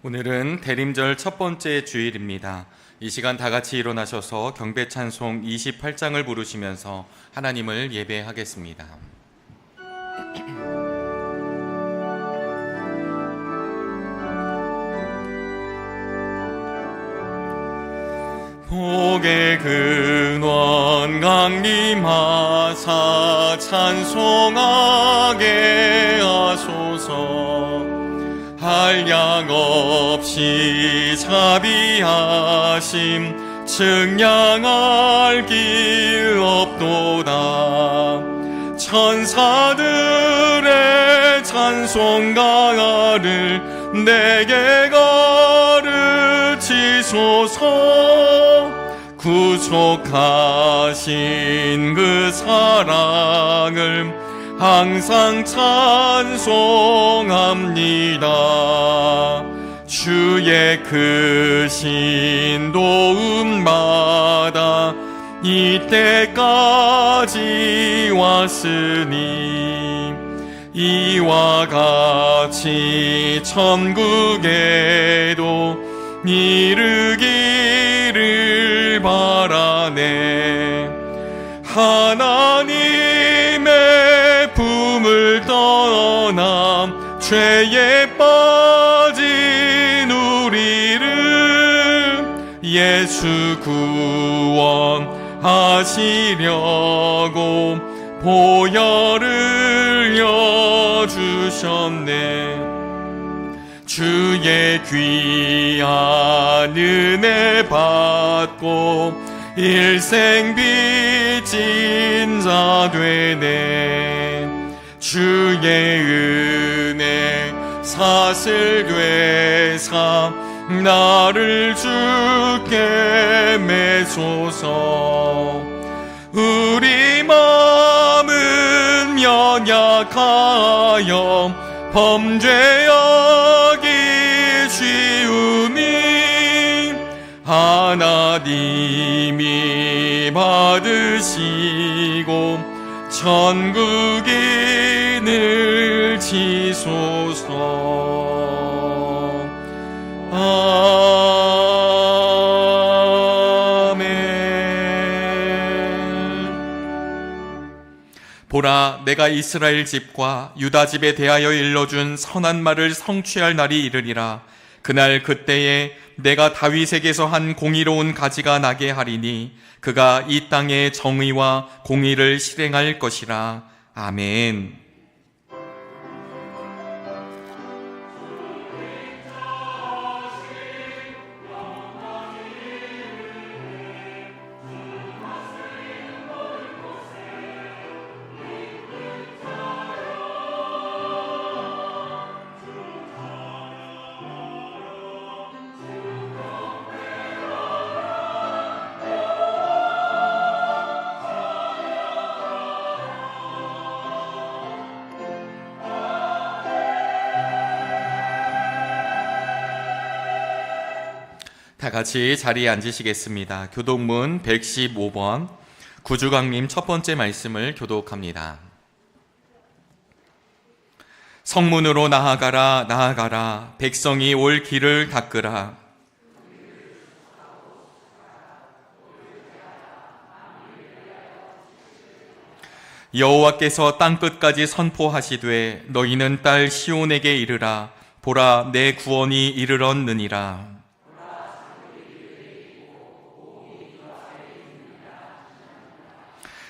오늘은 대림절 첫 번째 주일입니다. 이 시간 다 같이 일어나셔서 경배 찬송 28장을 부르시면서 하나님을 예배하겠습니다. 복의 근원 강림하사 찬송하게 하소서. 한량없이 자비하심 측량할 길 없도다. 천사들의 찬송가를 내게 가르치소서. 구속하신 그 사랑을 항상 찬송합니다. 주의 크신 도움받아 이때까지 왔으니 이와 같이 천국에도 이르기를 바라네. 하나님의 품을 떠나 죄에 빠진 우리를 예수 구원하시려고 보혈을 여주셨네. 주의 귀한 은혜 받고 일생 빚진 자 되네. 주의 은혜 사슬 되사 나를 주께 매소서. 우리 마음은 연약하여 범죄하기 쉬우니 하나님이 받으시고 천국인을 지소서. 아멘. 보라, 내가 이스라엘 집과 유다 집에 대하여 일러준 선한 말을 성취할 날이 이르리라. 그날 그때에 내가 다윗에게서 한 공의로운 가지가 나게 하리니 그가 이 땅에 정의와 공의를 실행할 것이라. 아멘. 다 같이 자리에 앉으시겠습니다. 교독문 115번 구주강림 첫 번째 말씀을 교독합니다. 성문으로 나아가라, 나아가라. 백성이 올 길을 닦으라. 여호와께서 땅끝까지 선포하시되 너희는 딸 시온에게 이르라. 보라, 내 구원이 이르렀느니라.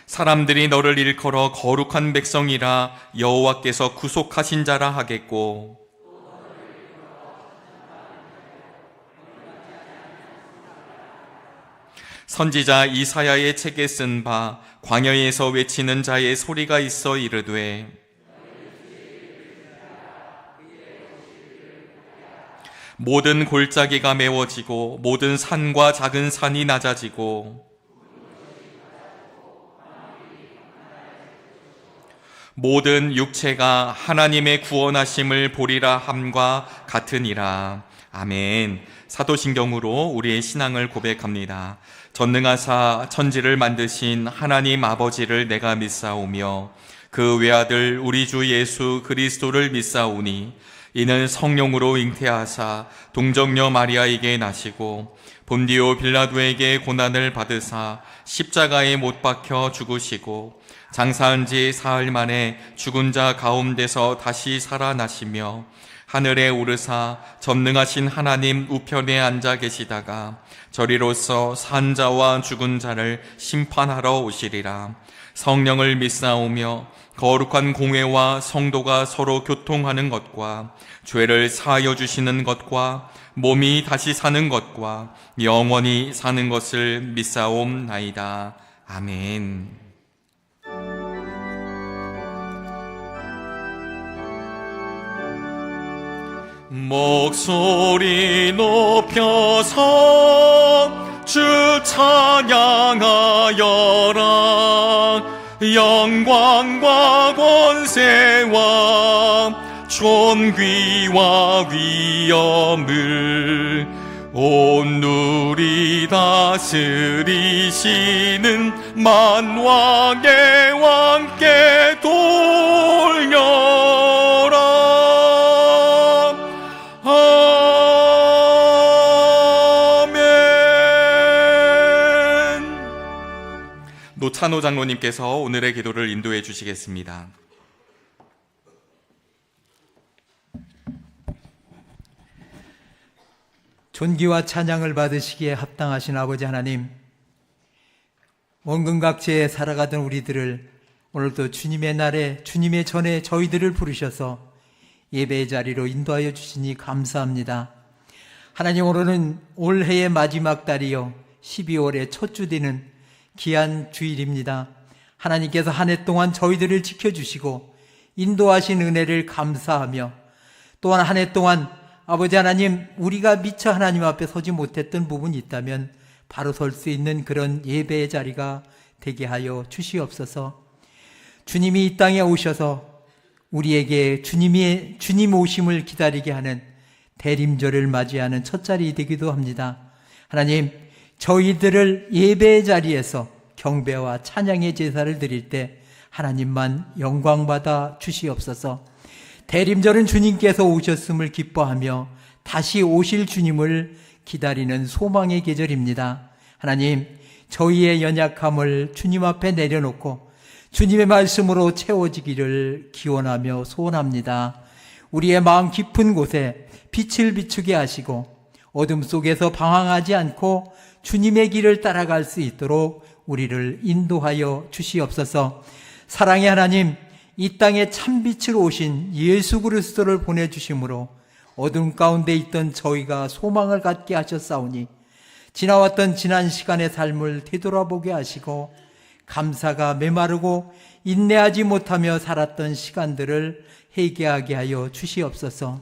사람들이 너를 일컬어 거룩한 백성이라 여호와께서 구속하신 자라 하겠고, 선지자 이사야의 책에 쓴 바 광야에서 외치는 자의 소리가 있어 이르되 모든 골짜기가 메워지고 모든 산과 작은 산이 낮아지고 모든 육체가 하나님의 구원하심을 보리라 함과 같으니라. 아멘. 사도신경으로 우리의 신앙을 고백합니다. 전능하사 천지를 만드신 하나님 아버지를 내가 믿사오며 그 외아들 우리 주 예수 그리스도를 믿사오니 이는 성령으로 잉태하사 동정녀 마리아에게 나시고 본디오 빌라도에게 고난을 받으사 십자가에 못 박혀 죽으시고 장사한 지 사흘 만에 죽은 자 가운데서 다시 살아나시며 하늘에 오르사 전능하신 하나님 우편에 앉아 계시다가 저리로서 산 자와 죽은 자를 심판하러 오시리라. 성령을 믿사오며 거룩한 공회와 성도가 서로 교통하는 것과 죄를 사하여 주시는 것과 몸이 다시 사는 것과 영원히 사는 것을 믿사옵나이다. 아멘. 목소리 높여서 주 찬양하여라. 영광과 권세와 존귀와 위엄을 온누리 다스리시는 만왕의 왕께 돌려라. 노찬호 장로님께서 오늘의 기도를 인도해 주시겠습니다. 존귀와 찬양을 받으시기에 합당하신 아버지 하나님, 원근각지에 살아가던 우리들을 오늘도 주님의 날에 주님의 전에 저희들을 부르셔서 예배의 자리로 인도하여 주시니 감사합니다. 하나님, 오늘은 올해의 마지막 달이요 12월의 첫 주 되는 귀한 주일입니다. 하나님께서 한 해 동안 저희들을 지켜주시고 인도하신 은혜를 감사하며 또한 한 해 동안 아버지 하나님, 우리가 미처 하나님 앞에 서지 못했던 부분이 있다면 바로 설 수 있는 그런 예배의 자리가 되게 하여 주시옵소서. 주님이 이 땅에 오셔서 우리에게 주님 오심을 기다리게 하는 대림절을 맞이하는 첫 자리 되기도 합니다. 하나님, 저희들을 예배의 자리에서 경배와 찬양의 제사를 드릴 때 하나님만 영광받아 주시옵소서. 대림절은 주님께서 오셨음을 기뻐하며 다시 오실 주님을 기다리는 소망의 계절입니다. 하나님, 저희의 연약함을 주님 앞에 내려놓고 주님의 말씀으로 채워지기를 기원하며 소원합니다. 우리의 마음 깊은 곳에 빛을 비추게 하시고 어둠 속에서 방황하지 않고 주님의 길을 따라갈 수 있도록 우리를 인도하여 주시옵소서. 사랑의 하나님, 이 땅에 참빛으로 오신 예수 그리스도를 보내주심으로 어둠 가운데 있던 저희가 소망을 갖게 하셨사오니 지나왔던 지난 시간의 삶을 되돌아보게 하시고 감사가 메마르고 인내하지 못하며 살았던 시간들을 회개하게 하여 주시옵소서.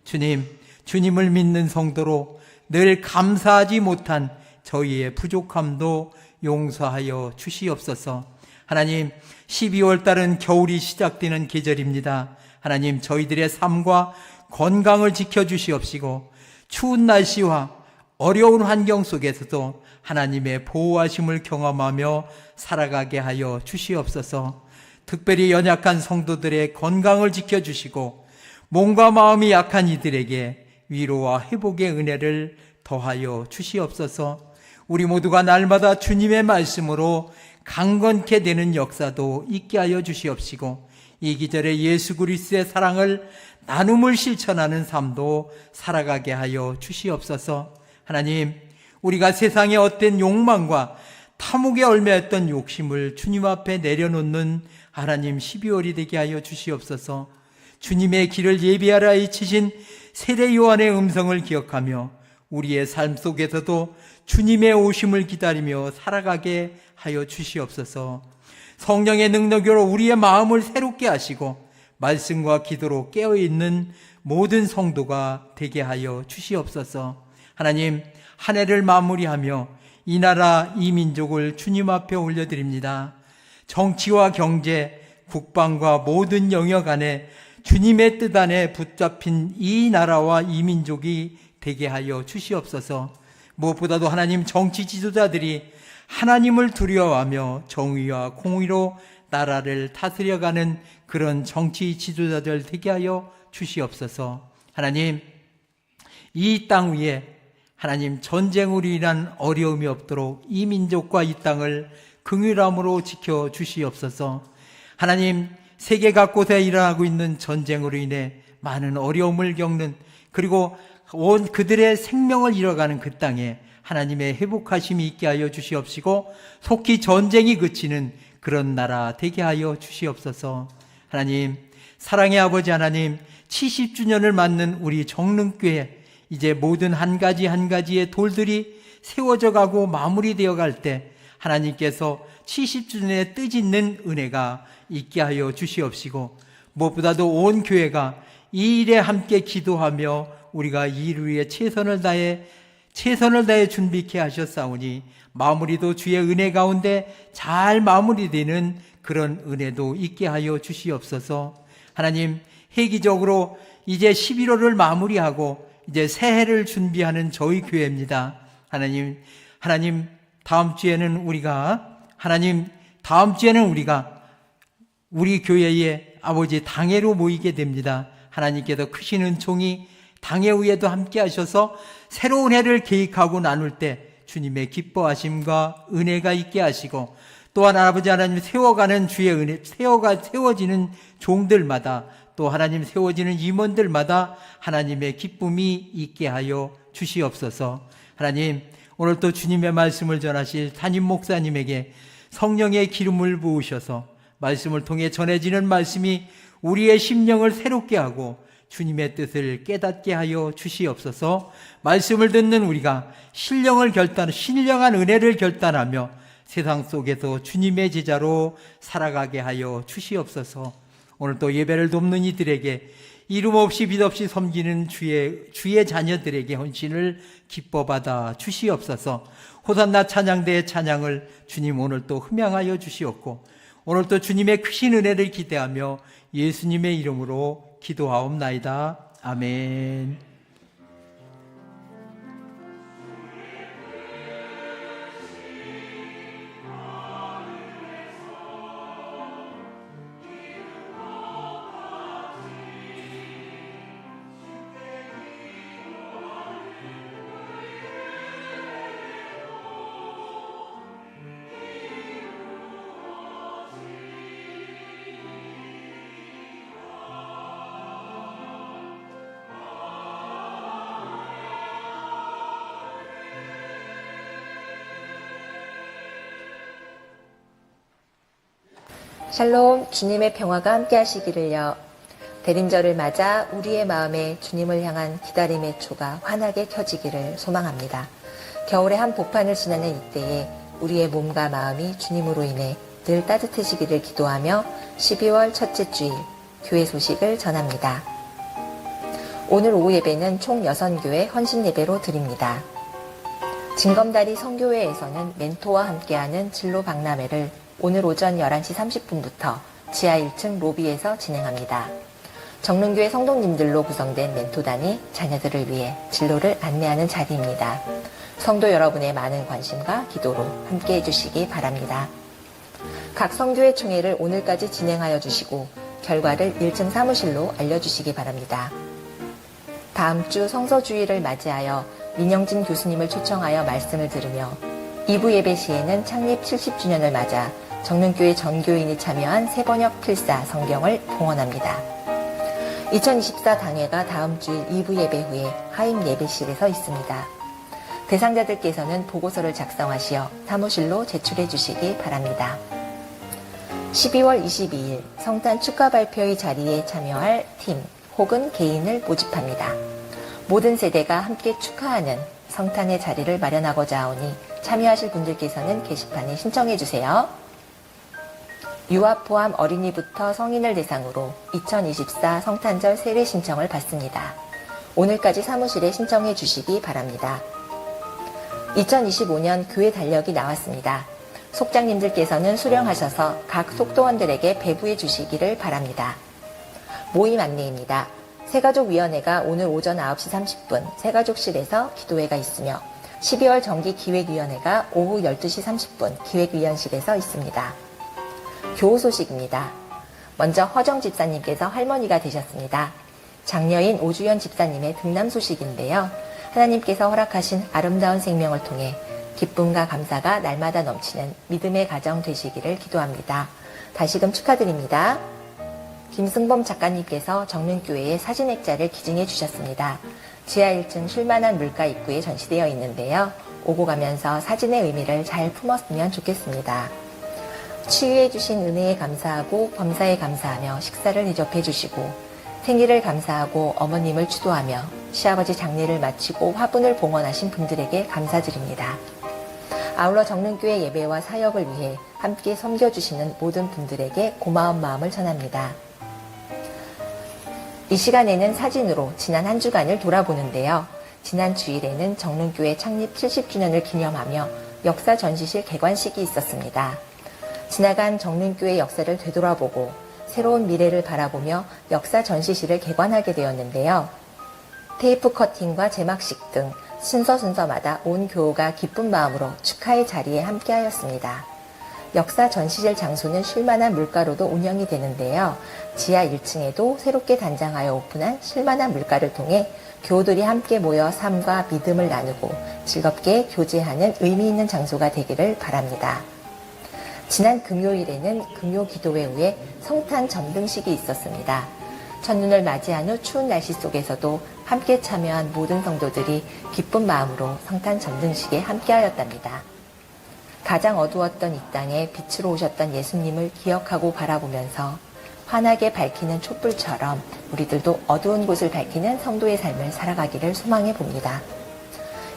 주님, 주님을 믿는 성도로 늘 감사하지 못한 저희의 부족함도 용서하여 주시옵소서. 하나님, 12월 달은 겨울이 시작되는 계절입니다. 하나님, 저희들의 삶과 건강을 지켜주시옵시고 추운 날씨와 어려운 환경 속에서도 하나님의 보호하심을 경험하며 살아가게 하여 주시옵소서. 특별히 연약한 성도들의 건강을 지켜주시고 몸과 마음이 약한 이들에게 위로와 회복의 은혜를 더하여 주시옵소서. 우리 모두가 날마다 주님의 말씀으로 강건케 되는 역사도 있게 하여 주시옵시고 이 기절에 예수 그리스도의 사랑을 나눔을 실천하는 삶도 살아가게 하여 주시옵소서. 하나님, 우리가 세상의 어떤 욕망과 탐욕에 얽매였던 욕심을 주님 앞에 내려놓는 하나님 12월이 되게 하여 주시옵소서. 주님의 길을 예비하라 외치신 세례 요한의 음성을 기억하며 우리의 삶 속에서도 주님의 오심을 기다리며 살아가게 하여 주시옵소서. 성령의 능력으로 우리의 마음을 새롭게 하시고 말씀과 기도로 깨어있는 모든 성도가 되게 하여 주시옵소서. 하나님, 한 해를 마무리하며 이 나라 이 민족을 주님 앞에 올려드립니다. 정치와 경제, 국방과 모든 영역 안에 주님의 뜻 안에 붙잡힌 이 나라와 이 민족이 되게 하여 주시옵소서. 무엇보다도 하나님, 정치 지도자들이 하나님을 두려워하며 정의와 공의로 나라를 다스려가는 그런 정치 지도자들 되게 하여 주시옵소서. 하나님, 이 땅 위에 하나님 전쟁으로 인한 어려움이 없도록 이 민족과 이 땅을 긍휼함으로 지켜 주시옵소서. 하나님, 세계 각곳에 일어나고 있는 전쟁으로 인해 많은 어려움을 겪는, 그리고 온 그들의 생명을 잃어가는 그 땅에 하나님의 회복하심이 있게 하여 주시옵시고, 속히 전쟁이 그치는 그런 나라 되게 하여 주시옵소서. 하나님, 사랑의 아버지 하나님, 70주년을 맞는 우리 정릉교회, 이제 모든 한 가지 한 가지의 돌들이 세워져 가고 마무리되어 갈 때 하나님께서 70주년의 뜻있는 은혜가 있게 하여 주시옵시고, 무엇보다도 온 교회가 이 일에 함께 기도하며 우리가 이 일을 위해 최선을 다해 준비케 하셨사오니, 마무리도 주의 은혜 가운데 잘 마무리되는 그런 은혜도 있게 하여 주시옵소서. 하나님, 획기적으로 이제 11월을 마무리하고 이제 새해를 준비하는 저희 교회입니다. 하나님, 다음 주에는 우리가 우리 교회에 아버지 당회로 모이게 됩니다. 하나님께서 크신 은총이 당회 후에도 함께 하셔서 새로운 해를 계획하고 나눌 때 주님의 기뻐하심과 은혜가 있게 하시고, 또한 아버지 하나님 세워가는 주의 은혜, 세워지는 종들마다, 또 하나님 세워지는 임원들마다 하나님의 기쁨이 있게 하여 주시옵소서. 하나님, 오늘 또 주님의 말씀을 전하실 담임 목사님에게 성령의 기름을 부으셔서 말씀을 통해 전해지는 말씀이 우리의 심령을 새롭게 하고 주님의 뜻을 깨닫게 하여 주시옵소서. 말씀을 듣는 우리가 신령한 은혜를 결단하며 세상 속에서 주님의 제자로 살아가게 하여 주시옵소서. 오늘 또 예배를 돕는 이들에게 이름 없이 빚 없이 섬기는 주의 자녀들에게 헌신을 기뻐 받아 주시옵소서. 호산나 찬양대의 찬양을 주님 오늘 또 흠양하여 주시옵고, 오늘 또 주님의 크신 은혜를 기대하며 예수님의 이름으로 기도하옵나이다. 아멘. 샬롬, 주님의 평화가 함께 하시기를요. 대림절을 맞아 우리의 마음에 주님을 향한 기다림의 초가 환하게 켜지기를 소망합니다. 겨울의 한 복판을 지나는 이때에 우리의 몸과 마음이 주님으로 인해 늘 따뜻해지기를 기도하며 12월 첫째 주일 교회 소식을 전합니다. 오늘 오후 예배는 총 6교회 헌신 예배로 드립니다. 진검다리 성교회에서는 멘토와 함께하는 진로 박람회를 오늘 오전 11시 30분부터 지하 1층 로비에서 진행합니다. 정릉교회 성도님들로 구성된 멘토단이 자녀들을 위해 진로를 안내하는 자리입니다. 성도 여러분의 많은 관심과 기도로 함께 해주시기 바랍니다. 각 성교회 총회를 오늘까지 진행하여 주시고 결과를 1층 사무실로 알려주시기 바랍니다. 다음 주 성서주일을 맞이하여 민영진 교수님을 초청하여 말씀을 들으며 2부 예배 시에는 창립 70주년을 맞아 정릉교회 전교인이 참여한 새번역 필사 성경을 봉헌합니다. 2024 당회가 다음 주일 2부 예배 후에 하임 예배실에서 있습니다. 대상자들께서는 보고서를 작성하시어 사무실로 제출해 주시기 바랍니다. 12월 22일 성탄 축하 발표의 자리에 참여할 팀 혹은 개인을 모집합니다. 모든 세대가 함께 축하하는 성탄의 자리를 마련하고자 하오니 참여하실 분들께서는 게시판에 신청해 주세요. 유아 포함 어린이부터 성인을 대상으로 2024 성탄절 세례 신청을 받습니다. 오늘까지 사무실에 신청해 주시기 바랍니다. 2025년 교회 달력이 나왔습니다. 속장님들께서는 수령하셔서 각 속도원들에게 배부해 주시기를 바랍니다. 모임 안내입니다. 새가족위원회가 오늘 오전 9시 30분 새가족실에서 기도회가 있으며 12월 정기기획위원회가 오후 12시 30분 기획위원실에서 있습니다. 교우 소식입니다. 먼저 허정 집사님께서 할머니가 되셨습니다. 장녀인 오주연 집사님의 등남 소식인데요. 하나님께서 허락하신 아름다운 생명을 통해 기쁨과 감사가 날마다 넘치는 믿음의 가정 되시기를 기도합니다. 다시금 축하드립니다. 김승범 작가님께서 정릉교회의 사진액자를 기증해 주셨습니다. 지하 1층 쉴만한 물가 입구에 전시되어 있는데요. 오고 가면서 사진의 의미를 잘 품었으면 좋겠습니다. 치유해 주신 은혜에 감사하고 범사에 감사하며 식사를 대접해 주시고 생일을 감사하고 어머님을 추도하며 시아버지 장례를 마치고 화분을 봉헌하신 분들에게 감사드립니다. 아울러 정릉교회 예배와 사역을 위해 함께 섬겨주시는 모든 분들에게 고마운 마음을 전합니다. 이 시간에는 사진으로 지난 한 주간을 돌아보는데요. 지난 주일에는 정릉교회 창립 70주년을 기념하며 역사 전시실 개관식이 있었습니다. 지나간 정릉교회 역사를 되돌아보고 새로운 미래를 바라보며 역사 전시실을 개관하게 되었는데요. 테이프 커팅과 제막식 등 순서마다 온 교우가 기쁜 마음으로 축하의 자리에 함께하였습니다. 역사 전시실 장소는 쉴만한 물가로도 운영이 되는데요. 지하 1층에도 새롭게 단장하여 오픈한 쉴만한 물가를 통해 교우들이 함께 모여 삶과 믿음을 나누고 즐겁게 교제하는 의미 있는 장소가 되기를 바랍니다. 지난 금요일에는 금요 기도회 후에 성탄 점등식이 있었습니다. 첫눈을 맞이한 후 추운 날씨 속에서도 함께 참여한 모든 성도들이 기쁜 마음으로 성탄 점등식에 함께하였답니다. 가장 어두웠던 이 땅에 빛으로 오셨던 예수님을 기억하고 바라보면서 환하게 밝히는 촛불처럼 우리들도 어두운 곳을 밝히는 성도의 삶을 살아가기를 소망해 봅니다.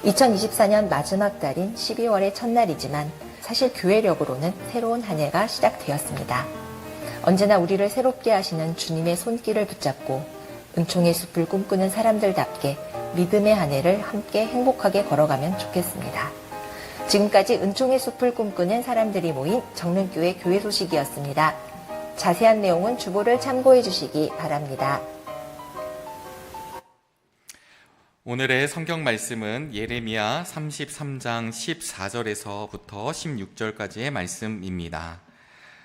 2024년 마지막 달인 12월의 첫날이지만 사실 교회력으로는 새로운 한 해가 시작되었습니다. 언제나 우리를 새롭게 하시는 주님의 손길을 붙잡고 은총의 숲을 꿈꾸는 사람들답게 믿음의 한 해를 함께 행복하게 걸어가면 좋겠습니다. 지금까지 은총의 숲을 꿈꾸는 사람들이 모인 정릉교회 교회 소식이었습니다. 자세한 내용은 주보를 참고해 주시기 바랍니다. 오늘의 성경 말씀은 예레미야 33장 14절에서부터 16절까지의 말씀입니다.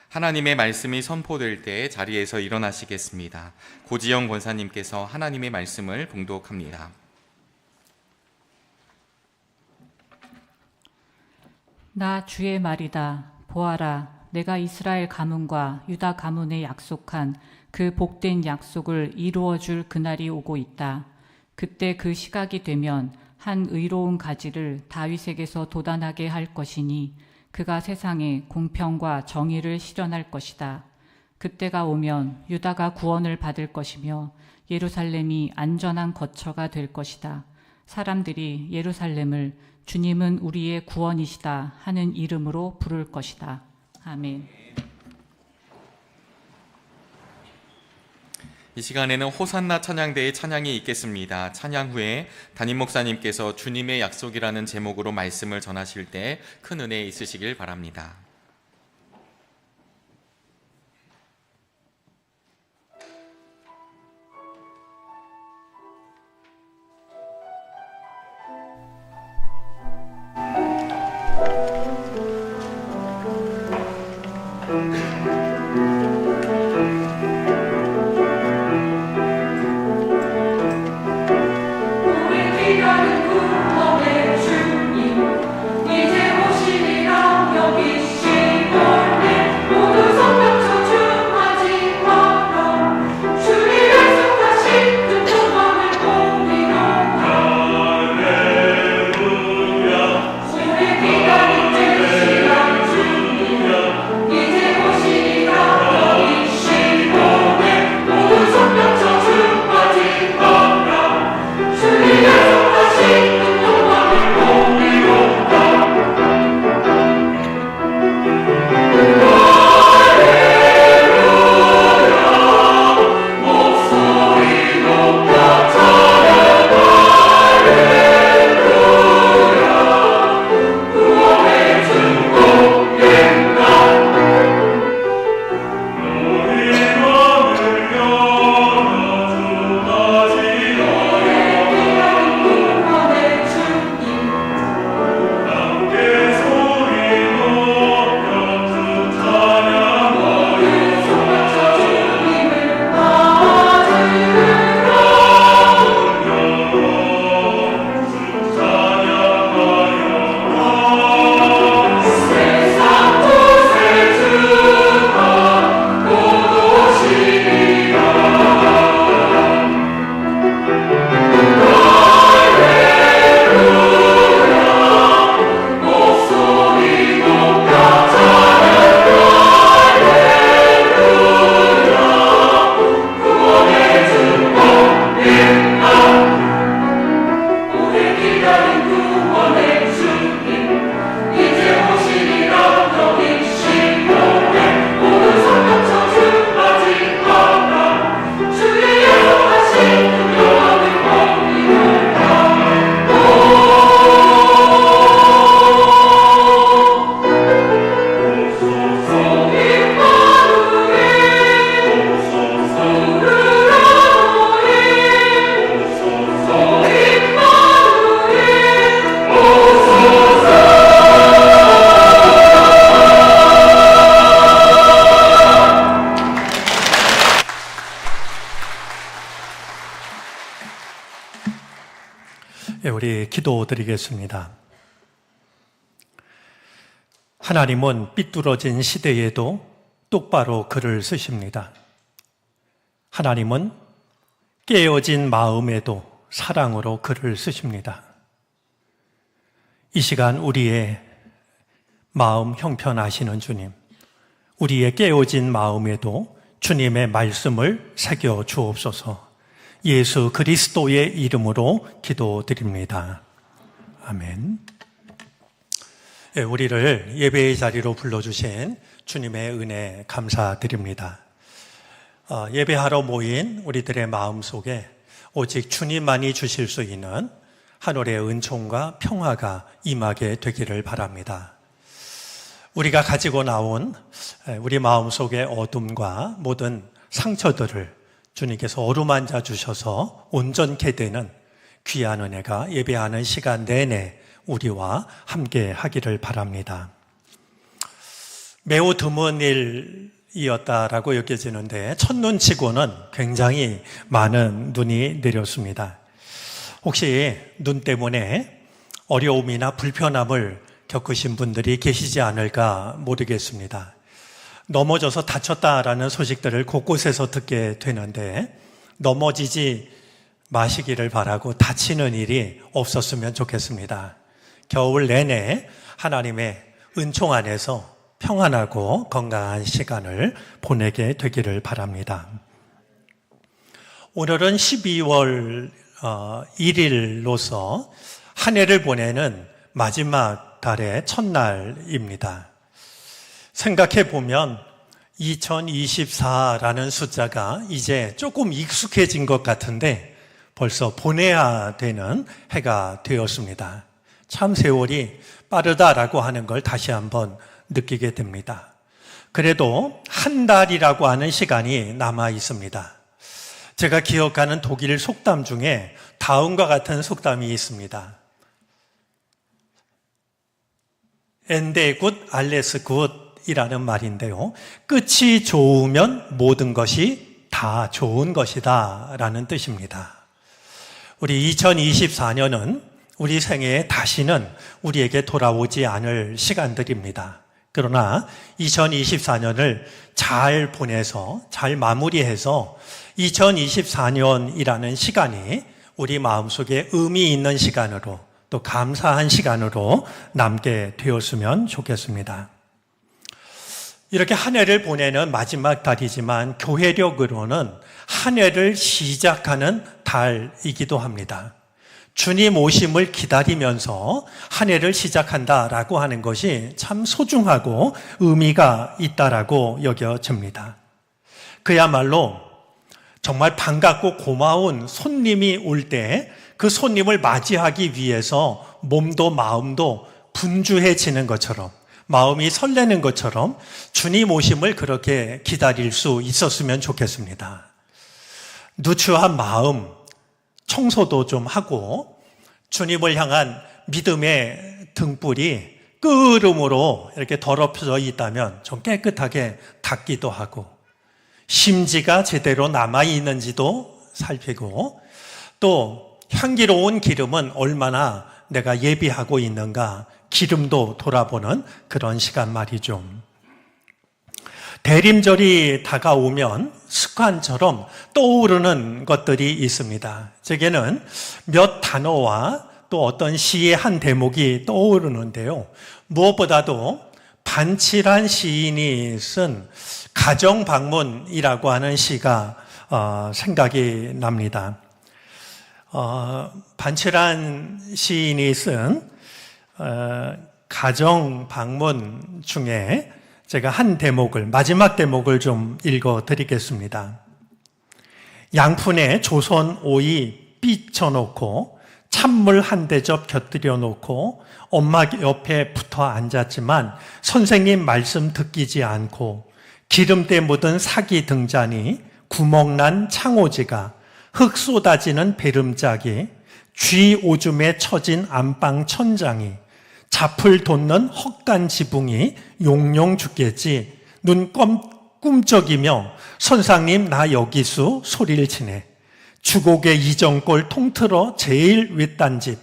하나님의 말씀이 선포될 때 자리에서 일어나시겠습니다. 고지영 권사님께서 하나님의 말씀을 봉독합니다. 나 주의 말이다. 보아라, 내가 이스라엘 가문과 유다 가문에 약속한 그 복된 약속을 이루어 줄 그날이 오고 있다. 그때 그 시각이 되면 한 의로운 가지를 다윗에게서 돋아나게 할 것이니 그가 세상에 공평과 정의를 실현할 것이다. 그때가 오면 유다가 구원을 받을 것이며 예루살렘이 안전한 거처가 될 것이다. 사람들이 예루살렘을 주님은 우리의 구원이시다 하는 이름으로 부를 것이다. 아멘. 이 시간에는 호산나 찬양대의 찬양이 있겠습니다. 찬양 후에 담임 목사님께서 주님의 약속이라는 제목으로 말씀을 전하실 때 큰 은혜 있으시길 바랍니다. 기다린 구원의 주님 이제 오시리라 여기시 우리 기도드리겠습니다. 하나님은 삐뚤어진 시대에도 똑바로 글을 쓰십니다. 하나님은 깨어진 마음에도 사랑으로 글을 쓰십니다. 이 시간 우리의 마음 형편하시는 주님, 우리의 깨어진 마음에도 주님의 말씀을 새겨 주옵소서. 예수 그리스도의 이름으로 기도드립니다. 아멘. 우리를 예배의 자리로 불러주신 주님의 은혜 감사드립니다. 예배하러 모인 우리들의 마음속에 오직 주님만이 주실 수 있는 하늘의 은총과 평화가 임하게 되기를 바랍니다. 우리가 가지고 나온 우리 마음속의 어둠과 모든 상처들을 주님께서 어루만져 주셔서 온전케 되는 귀한 은혜가 예배하는 시간 내내 우리와 함께 하기를 바랍니다. 매우 드문 일이었다라고 여겨지는데 첫눈치고는 굉장히 많은 눈이 내렸습니다. 혹시 눈 때문에 어려움이나 불편함을 겪으신 분들이 계시지 않을까 모르겠습니다. 넘어져서 다쳤다라는 소식들을 곳곳에서 듣게 되는데 넘어지지 마시기를 바라고 다치는 일이 없었으면 좋겠습니다. 겨울 내내 하나님의 은총 안에서 평안하고 건강한 시간을 보내게 되기를 바랍니다. 오늘은 12월 1일로서 한 해를 보내는 마지막 달의 첫날입니다. 생각해 보면 2024라는 숫자가 이제 조금 익숙해진 것 같은데 벌써 보내야 되는 해가 되었습니다. 참 세월이 빠르다라고 하는 걸 다시 한번 느끼게 됩니다. 그래도 한 달이라고 하는 시간이 남아 있습니다. 제가 기억하는 독일 속담 중에 다음과 같은 속담이 있습니다. 엔데 굿, 알레스 굿이라는 말인데요. 끝이 좋으면 모든 것이 다 좋은 것이다 라는 뜻입니다. 우리 2024년은 우리 생애에 다시는 우리에게 돌아오지 않을 시간들입니다. 그러나 2024년을 잘 보내서 잘 마무리해서 2024년이라는 시간이 우리 마음속에 의미 있는 시간으로 또 감사한 시간으로 남게 되었으면 좋겠습니다. 이렇게 한 해를 보내는 마지막 달이지만 교회력으로는 한 해를 시작하는 달이기도 합니다. 주님 오심을 기다리면서 한 해를 시작한다라고 하는 것이 참 소중하고 의미가 있다라고 여겨집니다. 그야말로 정말 반갑고 고마운 손님이 올 때 그 손님을 맞이하기 위해서 몸도 마음도 분주해지는 것처럼 마음이 설레는 것처럼 주님 오심을 그렇게 기다릴 수 있었으면 좋겠습니다. 누추한 마음, 청소도 좀 하고 주님을 향한 믿음의 등불이 끄름으로 이렇게 더럽혀져 있다면 좀 깨끗하게 닦기도 하고 심지가 제대로 남아있는지도 살피고 또 향기로운 기름은 얼마나 내가 예비하고 있는가 기름도 돌아보는 그런 시간 말이죠. 대림절이 다가오면 습관처럼 떠오르는 것들이 있습니다. 제게는 몇 단어와 또 어떤 시의 한 대목이 떠오르는데요. 무엇보다도 반칠한 시인이 쓴 가정방문이라고 하는 시가 생각이 납니다. 반칠한 시인이 쓴 가정방문 중에 제가 한 대목을, 마지막 대목을 좀 읽어드리겠습니다. 양푼에 조선 오이 삐쳐놓고 찬물 한 대접 곁들여 놓고 엄마 옆에 붙어 앉았지만 선생님 말씀 듣기지 않고 기름때 묻은 사기 등잔이 구멍난 창호지가 흙 쏟아지는 베름짝이 쥐 오줌에 처진 안방 천장이 잡을 돋는 헛간 지붕이 용용 죽겠지 눈 꿈쩍이며 선상님 나 여기수 소리를 치네 주곡의 이정골 통틀어 제일 윗단집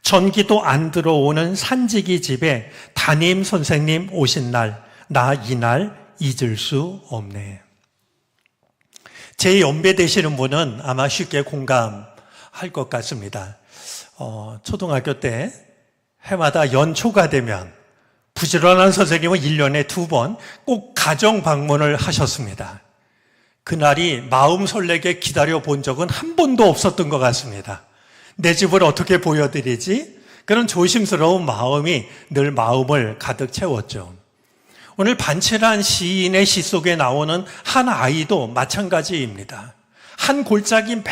전기도 안 들어오는 산지기 집에 담임 선생님 오신 날, 나 이날 잊을 수 없네. 제 연배 되시는 분은 아마 쉽게 공감할 것 같습니다. 초등학교 때 해마다 연초가 되면 부지런한 선생님은 1년에 2번 꼭 가정 방문을 하셨습니다. 그날이 마음 설레게 기다려 본 적은 한 번도 없었던 것 같습니다. 내 집을 어떻게 보여드리지? 그런 조심스러운 마음이 늘 마음을 가득 채웠죠. 오늘 반칠한 시인의 시 속에 나오는 한 아이도 마찬가지입니다. 한 골짜기 맨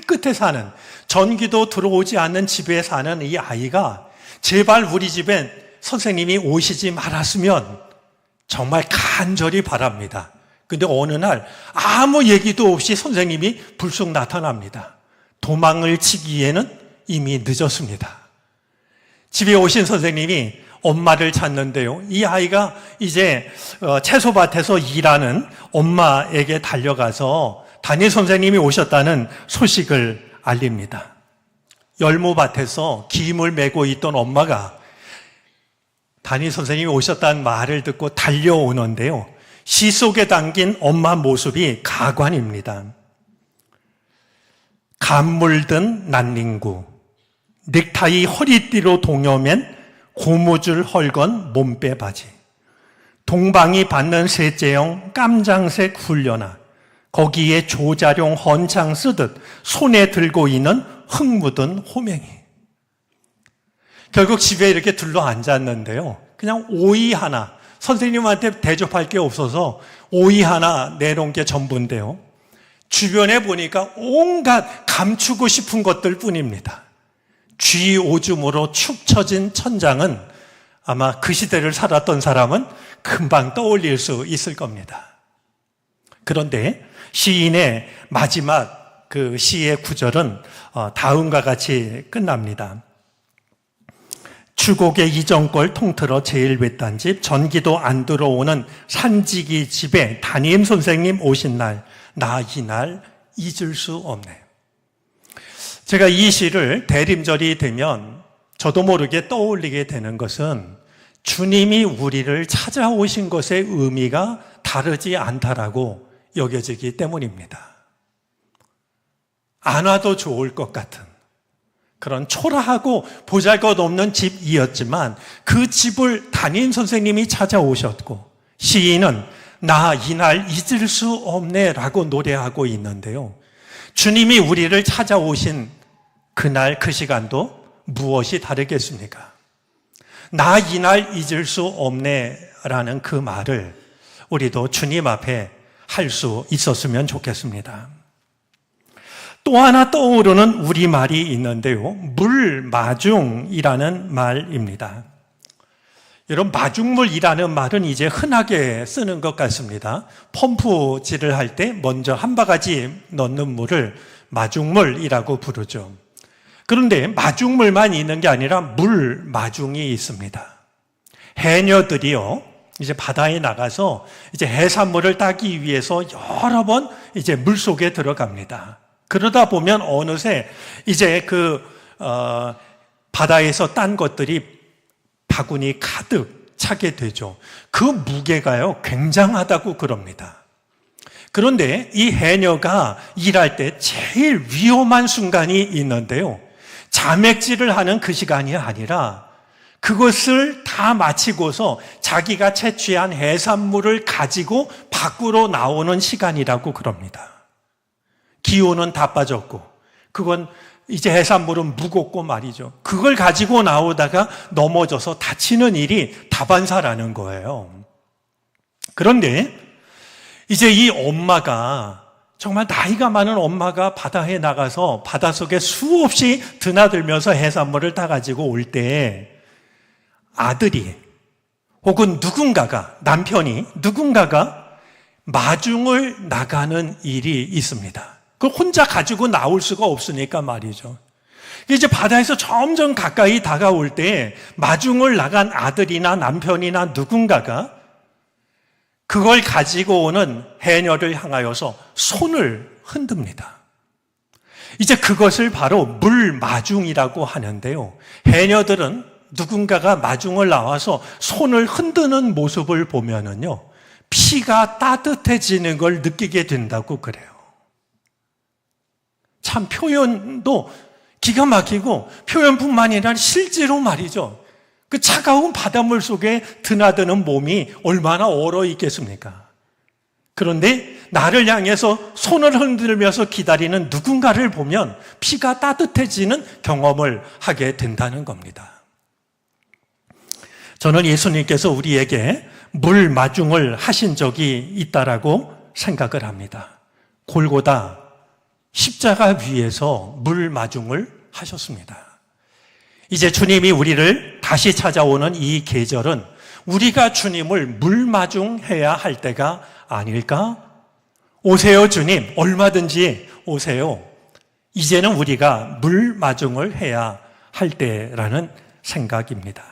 끝에 사는, 전기도 들어오지 않는 집에 사는 이 아이가 제발 우리 집엔 선생님이 오시지 말았으면 정말 간절히 바랍니다. 근데 어느 날 아무 얘기도 없이 선생님이 불쑥 나타납니다. 도망을 치기에는 이미 늦었습니다. 집에 오신 선생님이 엄마를 찾는데요. 이 아이가 이제 채소밭에서 일하는 엄마에게 달려가서 담임 선생님이 오셨다는 소식을 알립니다. 열무밭에서 김을 메고 있던 엄마가 담임 선생님이 오셨다는 말을 듣고 달려오는데요. 시 속에 담긴 엄마 모습이 가관입니다. 감물든 난닝구, 넥타이 허리띠로 동여맨 고무줄 헐건 몸빼 바지, 동방이 받는 셋째형 깜장색 훈련화, 거기에 조자룡 헌창 쓰듯 손에 들고 있는 흙 묻은 호맹이. 결국 집에 이렇게 둘러 앉았는데요. 그냥 오이 하나, 선생님한테 대접할 게 없어서 오이 하나 내놓은 게 전부인데요. 주변에 보니까 온갖 감추고 싶은 것들 뿐입니다. 쥐 오줌으로 축 처진 천장은 아마 그 시대를 살았던 사람은 금방 떠올릴 수 있을 겁니다. 그런데 시인의 마지막 그 시의 구절은 다음과 같이 끝납니다. 추곡의 이정골 통틀어 제일 외딴 집, 전기도 안 들어오는 산지기 집에 담임 선생님 오신 날, 나 이날 잊을 수 없네. 제가 이 시를 대림절이 되면 저도 모르게 떠올리게 되는 것은 주님이 우리를 찾아오신 것의 의미가 다르지 않다라고 여겨지기 때문입니다. 안 와도 좋을 것 같은 그런 초라하고 보잘것없는 집이었지만 그 집을 담임 선생님이 찾아오셨고 시인은 나 이날 잊을 수 없네 라고 노래하고 있는데요. 주님이 우리를 찾아오신 그날 그 시간도 무엇이 다르겠습니까? 나 이날 잊을 수 없네 라는 그 말을 우리도 주님 앞에 할 수 있었으면 좋겠습니다. 또 하나 떠오르는 우리말이 있는데요. 물마중이라는 말입니다. 여러분, 마중물이라는 말은 이제 흔하게 쓰는 것 같습니다. 펌프질을 할 때 먼저 한 바가지 넣는 물을 마중물이라고 부르죠. 그런데 마중물만 있는 게 아니라 물마중이 있습니다. 해녀들이요, 이제 바다에 나가서 이제 해산물을 따기 위해서 여러 번 이제 물 속에 들어갑니다. 그러다 보면 어느새 이제 바다에서 딴 것들이 바구니 가득 차게 되죠. 그 무게가요, 굉장하다고 그럽니다. 그런데 이 해녀가 일할 때 제일 위험한 순간이 있는데요. 자맥질을 하는 그 시간이 아니라 그것을 다 마치고서 자기가 채취한 해산물을 가지고 밖으로 나오는 시간이라고 그럽니다. 기온은 다 빠졌고 그건 이제 해산물은 무겁고 말이죠. 그걸 가지고 나오다가 넘어져서 다치는 일이 다반사라는 거예요. 그런데 이제 이 엄마가, 정말 나이가 많은 엄마가 바다에 나가서 바닷속에 수없이 드나들면서 해산물을 따가지고 올 때 아들이 혹은 누군가가 마중을 나가는 일이 있습니다. 그걸 혼자 가지고 나올 수가 없으니까 말이죠. 이제 바다에서 점점 가까이 다가올 때 마중을 나간 아들이나 남편이나 누군가가 그걸 가지고 오는 해녀를 향하여서 손을 흔듭니다. 이제 그것을 바로 물마중이라고 하는데요. 해녀들은 누군가가 마중을 나와서 손을 흔드는 모습을 보면은요, 피가 따뜻해지는 걸 느끼게 된다고 그래요. 참 표현도 기가 막히고 표현뿐만이 아니라 실제로 말이죠. 그 차가운 바닷물 속에 드나드는 몸이 얼마나 얼어 있겠습니까? 그런데 나를 향해서 손을 흔들면서 기다리는 누군가를 보면 피가 따뜻해지는 경험을 하게 된다는 겁니다. 저는 예수님께서 우리에게 물마중을 하신 적이 있다라고 생각을 합니다. 골고다 십자가 위에서 물마중을 하셨습니다. 이제 주님이 우리를 다시 찾아오는 이 계절은 우리가 주님을 물마중해야 할 때가 아닐까? 오세요, 주님. 얼마든지 오세요. 이제는 우리가 물마중을 해야 할 때라는 생각입니다.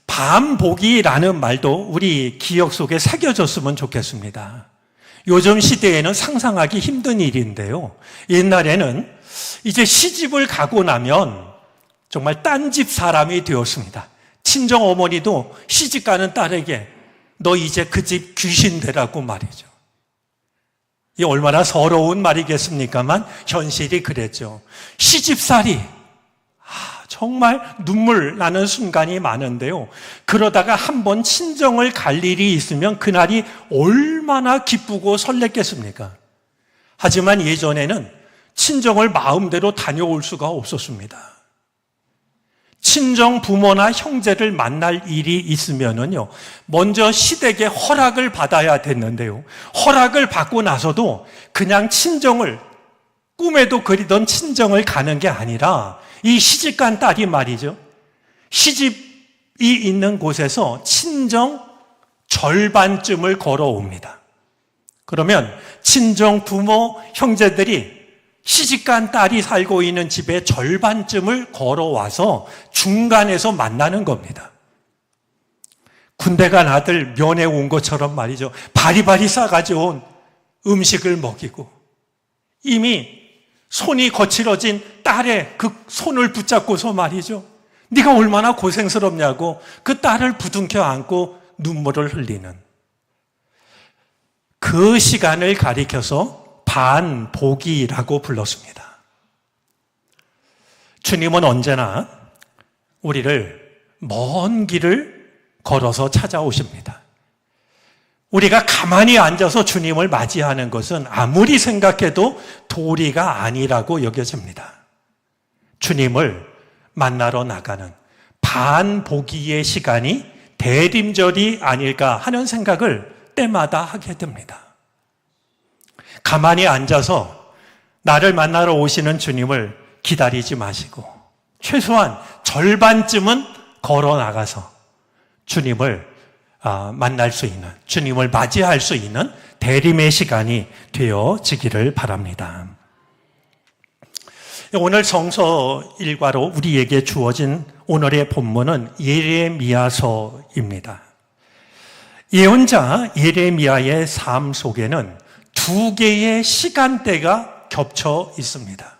반복이라는 말도 우리 기억 속에 새겨졌으면 좋겠습니다. 요즘 시대에는 상상하기 힘든 일인데요. 옛날에는 이제 시집을 가고 나면 정말 딴집 사람이 되었습니다. 친정 어머니도 시집 가는 딸에게 너 이제 그 집 귀신 되라고 말이죠. 이 얼마나 서러운 말이겠습니까만 현실이 그랬죠. 시집살이 정말 눈물 나는 순간이 많은데요. 그러다가 한번 친정을 갈 일이 있으면 그날이 얼마나 기쁘고 설렜겠습니까? 하지만 예전에는 친정을 마음대로 다녀올 수가 없었습니다. 친정 부모나 형제를 만날 일이 있으면은요, 먼저 시댁의 허락을 받아야 됐는데요. 허락을 받고 나서도 그냥 친정을, 꿈에도 그리던 친정을 가는 게 아니라 이 시집간 딸이 말이죠. 시집이 있는 곳에서 친정 절반쯤을 걸어옵니다. 그러면 친정 부모, 형제들이 시집간 딸이 살고 있는 집의 절반쯤을 걸어와서 중간에서 만나는 겁니다. 군대 간 아들 면회 온 것처럼 말이죠. 바리바리 싸가지고 온 음식을 먹이고 이미 손이 거칠어진 딸의 그 손을 붙잡고서 말이죠. 네가 얼마나 고생스럽냐고 그 딸을 부둥켜 안고 눈물을 흘리는 그 시간을 가리켜서 반복이라고 불렀습니다. 주님은 언제나 우리를 먼 길을 걸어서 찾아오십니다. 우리가 가만히 앉아서 주님을 맞이하는 것은 아무리 생각해도 도리가 아니라고 여겨집니다. 주님을 만나러 나가는 반보기의 시간이 대림절이 아닐까 하는 생각을 때마다 하게 됩니다. 가만히 앉아서 나를 만나러 오시는 주님을 기다리지 마시고 최소한 절반쯤은 걸어 나가서 주님을 만날 수 있는, 주님을 맞이할 수 있는 대림의 시간이 되어지기를 바랍니다. 오늘 성서 일과로 우리에게 주어진 오늘의 본문은 예레미야서입니다. 예언자 예레미야의 삶 속에는 두 개의 시간대가 겹쳐 있습니다.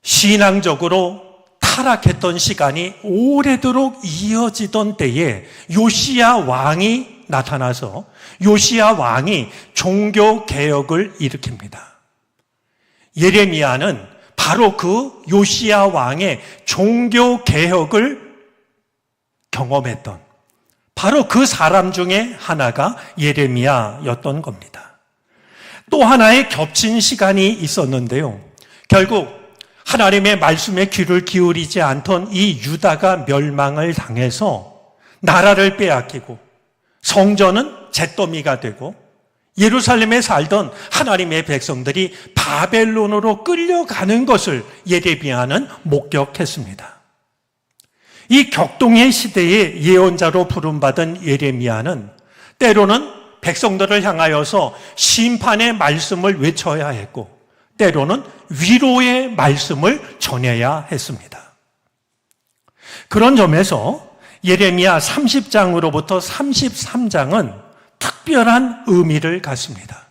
신앙적으로 타락했던 시간이 오래도록 이어지던 때에 요시야 왕이 나타나서 요시야 왕이 종교 개혁을 일으킵니다. 예레미야는 바로 그 요시야 왕의 종교 개혁을 경험했던 바로 그 사람 중에 하나가 예레미야였던 겁니다. 또 하나의 겹친 시간이 있었는데요. 결국 하나님의 말씀에 귀를 기울이지 않던 이 유다가 멸망을 당해서 나라를 빼앗기고 성전은 잿더미가 되고 예루살렘에 살던 하나님의 백성들이 바벨론으로 끌려가는 것을 예레미야는 목격했습니다. 이 격동의 시대의 예언자로 부름받은 예레미야는 때로는 백성들을 향하여서 심판의 말씀을 외쳐야 했고 때로는 위로의 말씀을 전해야 했습니다. 그런 점에서 예레미야 30장으로부터 33장은 특별한 의미를 갖습니다.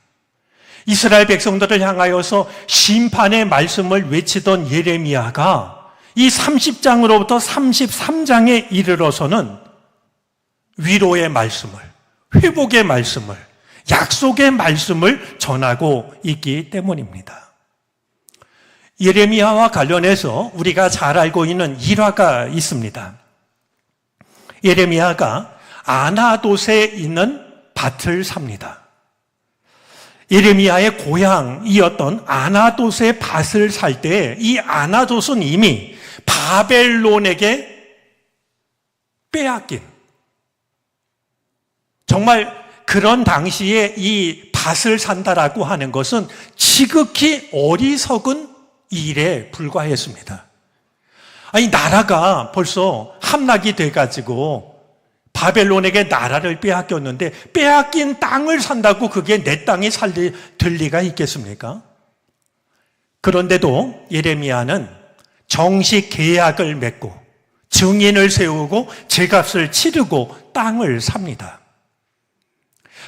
이스라엘 백성들을 향하여서 심판의 말씀을 외치던 예레미야가 이 30장으로부터 33장에 이르러서는 위로의 말씀을, 회복의 말씀을, 약속의 말씀을 전하고 있기 때문입니다. 예레미야와 관련해서 우리가 잘 알고 있는 일화가 있습니다. 예레미야가 아나돗에 있는 밭을 삽니다. 예레미야의 고향이었던 아나돗의 밭을 살 때 이 아나돗은 이미 바벨론에게 빼앗긴, 정말 그런 당시에 이 밭을 산다라고 하는 것은 지극히 어리석은 일에 불과했습니다. 아니, 나라가 벌써 함락이 돼가지고 바벨론에게 나라를 빼앗겼는데 빼앗긴 땅을 산다고 그게 내 땅이 될 리가 있겠습니까? 그런데도 예레미야는 정식 계약을 맺고 증인을 세우고 제값을 치르고 땅을 삽니다.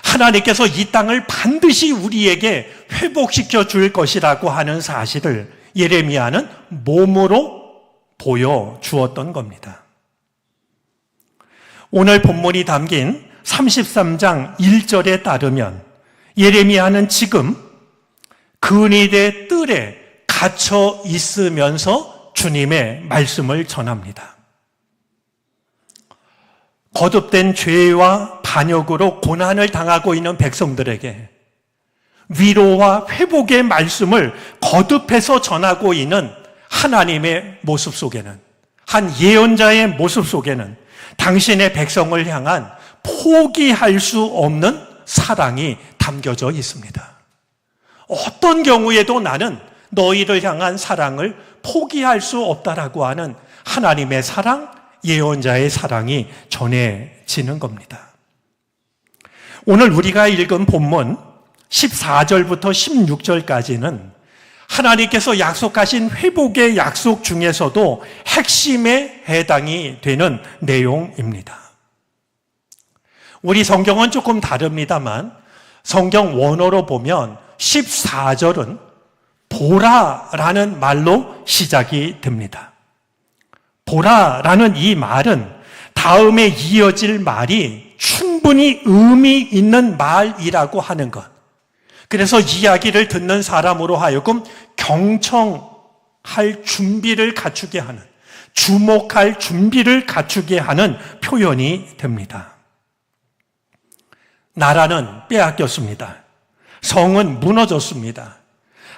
하나님께서 이 땅을 반드시 우리에게 회복시켜 줄 것이라고 하는 사실을 예레미야는 몸으로 보여주었던 겁니다. 오늘 본문이 담긴 33장 1절에 따르면 예레미야는 지금 근위대 뜰에 갇혀 있으면서 주님의 말씀을 전합니다. 거듭된 죄와 반역으로 고난을 당하고 있는 백성들에게 위로와 회복의 말씀을 거듭해서 전하고 있는 하나님의 모습 속에는, 한 예언자의 모습 속에는 당신의 백성을 향한 포기할 수 없는 사랑이 담겨져 있습니다. 어떤 경우에도 나는 너희를 향한 사랑을 포기할 수 없다라고 하는 하나님의 사랑, 예언자의 사랑이 전해지는 겁니다. 오늘 우리가 읽은 본문 14절부터 16절까지는 하나님께서 약속하신 회복의 약속 중에서도 핵심에 해당이 되는 내용입니다. 우리 성경은 조금 다릅니다만 성경 원어로 보면 14절은 보라라는 말로 시작이 됩니다. 보라라는 이 말은 다음에 이어질 말이 충분히 의미 있는 말이라고 하는 것. 그래서 이야기를 듣는 사람으로 하여금 경청할 준비를 갖추게 하는, 주목할 준비를 갖추게 하는 표현이 됩니다. 나라는 빼앗겼습니다. 성은 무너졌습니다.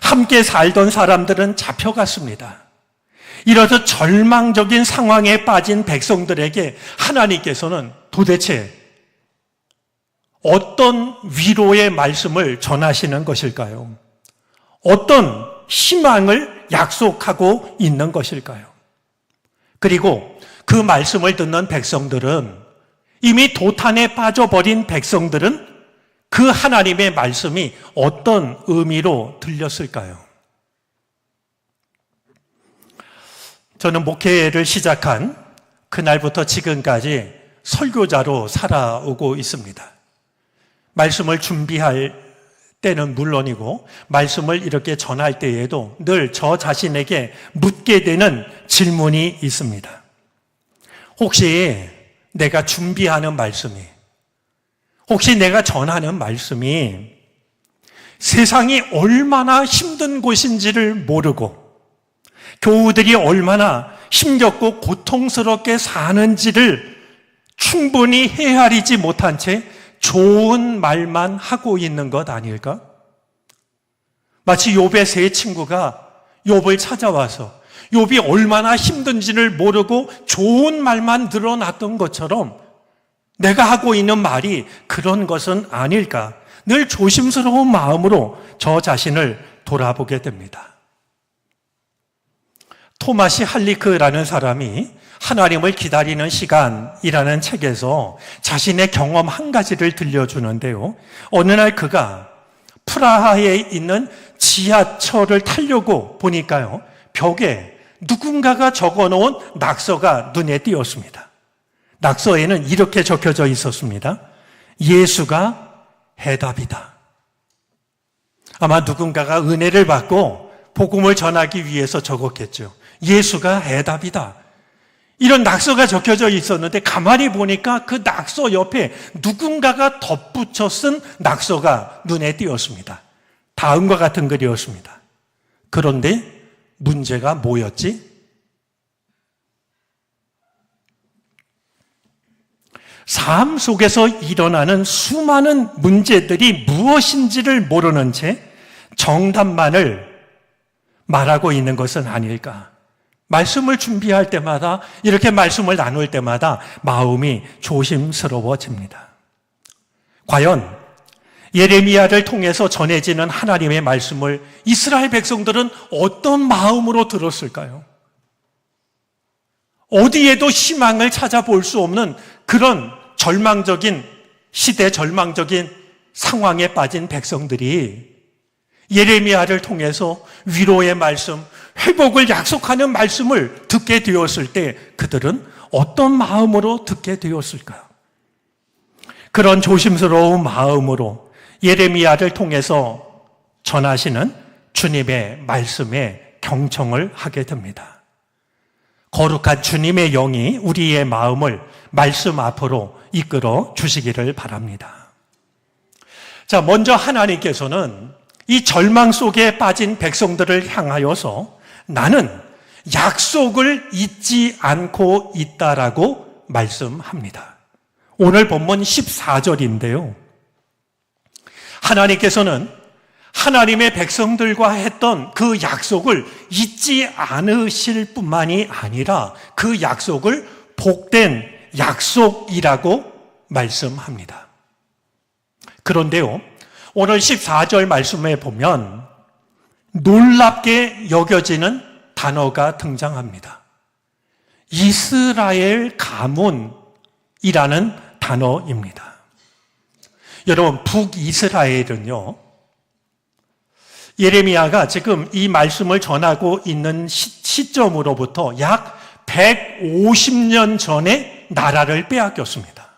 함께 살던 사람들은 잡혀갔습니다. 이렇듯 절망적인 상황에 빠진 백성들에게 하나님께서는 도대체 어떤 위로의 말씀을 전하시는 것일까요? 어떤 희망을 약속하고 있는 것일까요? 그리고 그 말씀을 듣는 백성들은, 이미 도탄에 빠져버린 백성들은 그 하나님의 말씀이 어떤 의미로 들렸을까요? 저는 목회를 시작한 그날부터 지금까지 설교자로 살아오고 있습니다. 말씀을 준비할 때는 물론이고 말씀을 이렇게 전할 때에도 늘 저 자신에게 묻게 되는 질문이 있습니다. 혹시 내가 준비하는 말씀이, 혹시 내가 전하는 말씀이 세상이 얼마나 힘든 곳인지를 모르고 교우들이 얼마나 힘겹고 고통스럽게 사는지를 충분히 헤아리지 못한 채 좋은 말만 하고 있는 것 아닐까? 마치 욥의 세 친구가 욥을 찾아와서 욥이 얼마나 힘든지를 모르고 좋은 말만 늘어놨던 것처럼 내가 하고 있는 말이 그런 것은 아닐까? 늘 조심스러운 마음으로 저 자신을 돌아보게 됩니다. 토마시 할리크라는 사람이 하나님을 기다리는 시간이라는 책에서 자신의 경험 한 가지를 들려주는데요. 어느 날 그가 프라하에 있는 지하철을 타려고 보니까요, 벽에 누군가가 적어놓은 낙서가 눈에 띄었습니다. 낙서에는 이렇게 적혀져 있었습니다. 예수가 해답이다. 아마 누군가가 은혜를 받고 복음을 전하기 위해서 적었겠죠. 예수가 해답이다. 이런 낙서가 적혀져 있었는데 가만히 보니까 그 낙서 옆에 누군가가 덧붙여 쓴 낙서가 눈에 띄었습니다. 다음과 같은 글이었습니다. 그런데 문제가 뭐였지? 삶 속에서 일어나는 수많은 문제들이 무엇인지를 모르는 채 정답만을 말하고 있는 것은 아닐까. 말씀을 준비할 때마다, 이렇게 말씀을 나눌 때마다 마음이 조심스러워집니다. 과연 예레미야를 통해서 전해지는 하나님의 말씀을 이스라엘 백성들은 어떤 마음으로 들었을까요? 어디에도 희망을 찾아볼 수 없는 그런 절망적인 시대, 절망적인 상황에 빠진 백성들이 예레미야를 통해서 위로의 말씀, 회복을 약속하는 말씀을 듣게 되었을 때 그들은 어떤 마음으로 듣게 되었을까요? 그런 조심스러운 마음으로 예레미야를 통해서 전하시는 주님의 말씀에 경청을 하게 됩니다. 거룩한 주님의 영이 우리의 마음을 말씀 앞으로 이끌어 주시기를 바랍니다. 자, 먼저 하나님께서는 이 절망 속에 빠진 백성들을 향하여서 나는 약속을 잊지 않고 있다라고 말씀합니다. 오늘 본문 14절인데요. 하나님께서는 하나님의 백성들과 했던 그 약속을 잊지 않으실 뿐만이 아니라 그 약속을 복된 약속이라고 말씀합니다. 그런데요, 오늘 14절 말씀에 보면 놀랍게 여겨지는 단어가 등장합니다. 이스라엘 가문이라는 단어입니다. 여러분, 북이스라엘은요, 예레미야가 지금 이 말씀을 전하고 있는 시점으로부터 약 150년 전에 나라를 빼앗겼습니다.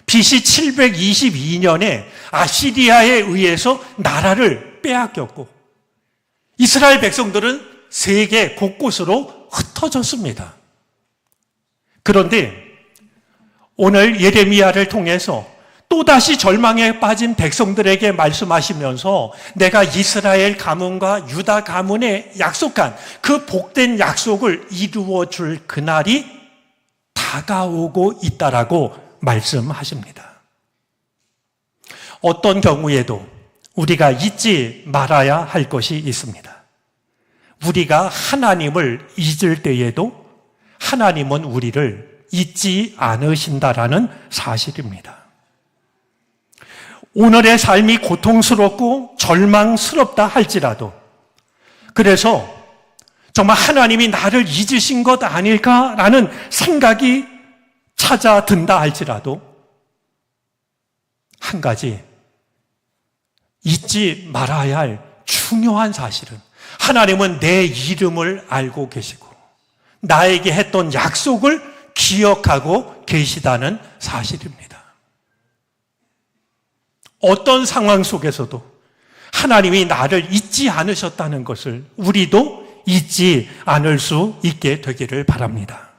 BC 722년에 아시리아에 의해서 나라를 빼앗겼고 이스라엘 백성들은 세계 곳곳으로 흩어졌습니다. 그런데 오늘 예레미야를 통해서 또다시 절망에 빠진 백성들에게 말씀하시면서 내가 이스라엘 가문과 유다 가문에 약속한 그 복된 약속을 이루어 줄 그날이 다가오고 있다라고 말씀하십니다. 어떤 경우에도 우리가 잊지 말아야 할 것이 있습니다. 우리가 하나님을 잊을 때에도 하나님은 우리를 잊지 않으신다라는 사실입니다. 오늘의 삶이 고통스럽고 절망스럽다 할지라도, 그래서 정말 하나님이 나를 잊으신 것 아닐까라는 생각이 찾아든다 할지라도 한 가지 잊지 말아야 할 중요한 사실은 하나님은 내 이름을 알고 계시고 나에게 했던 약속을 기억하고 계시다는 사실입니다. 어떤 상황 속에서도 하나님이 나를 잊지 않으셨다는 것을 우리도 잊지 않을 수 있게 되기를 바랍니다.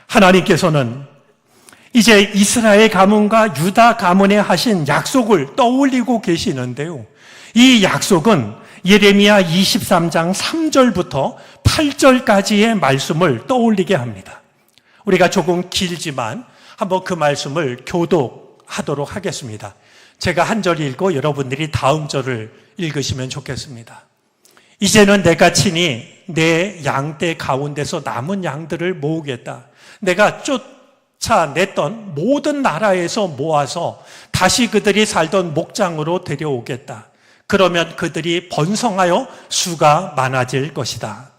하나님께서는 이제 이스라엘 가문과 유다 가문에 하신 약속을 떠올리고 계시는데요. 이 약속은 예레미야 23장 3절부터 8절까지의 말씀을 떠올리게 합니다. 우리가 조금 길지만 한번 그 말씀을 교독하도록 하겠습니다. 제가 한 절 읽고 여러분들이 다음 절을 읽으시면 좋겠습니다. 이제는 내가 친히 내 양떼 가운데서 남은 양들을 모으겠다. 내가 쫓아냈던 모든 나라에서 모아서 다시 그들이 살던 목장으로 데려오겠다. 그러면 그들이 번성하여 수가 많아질 것이다.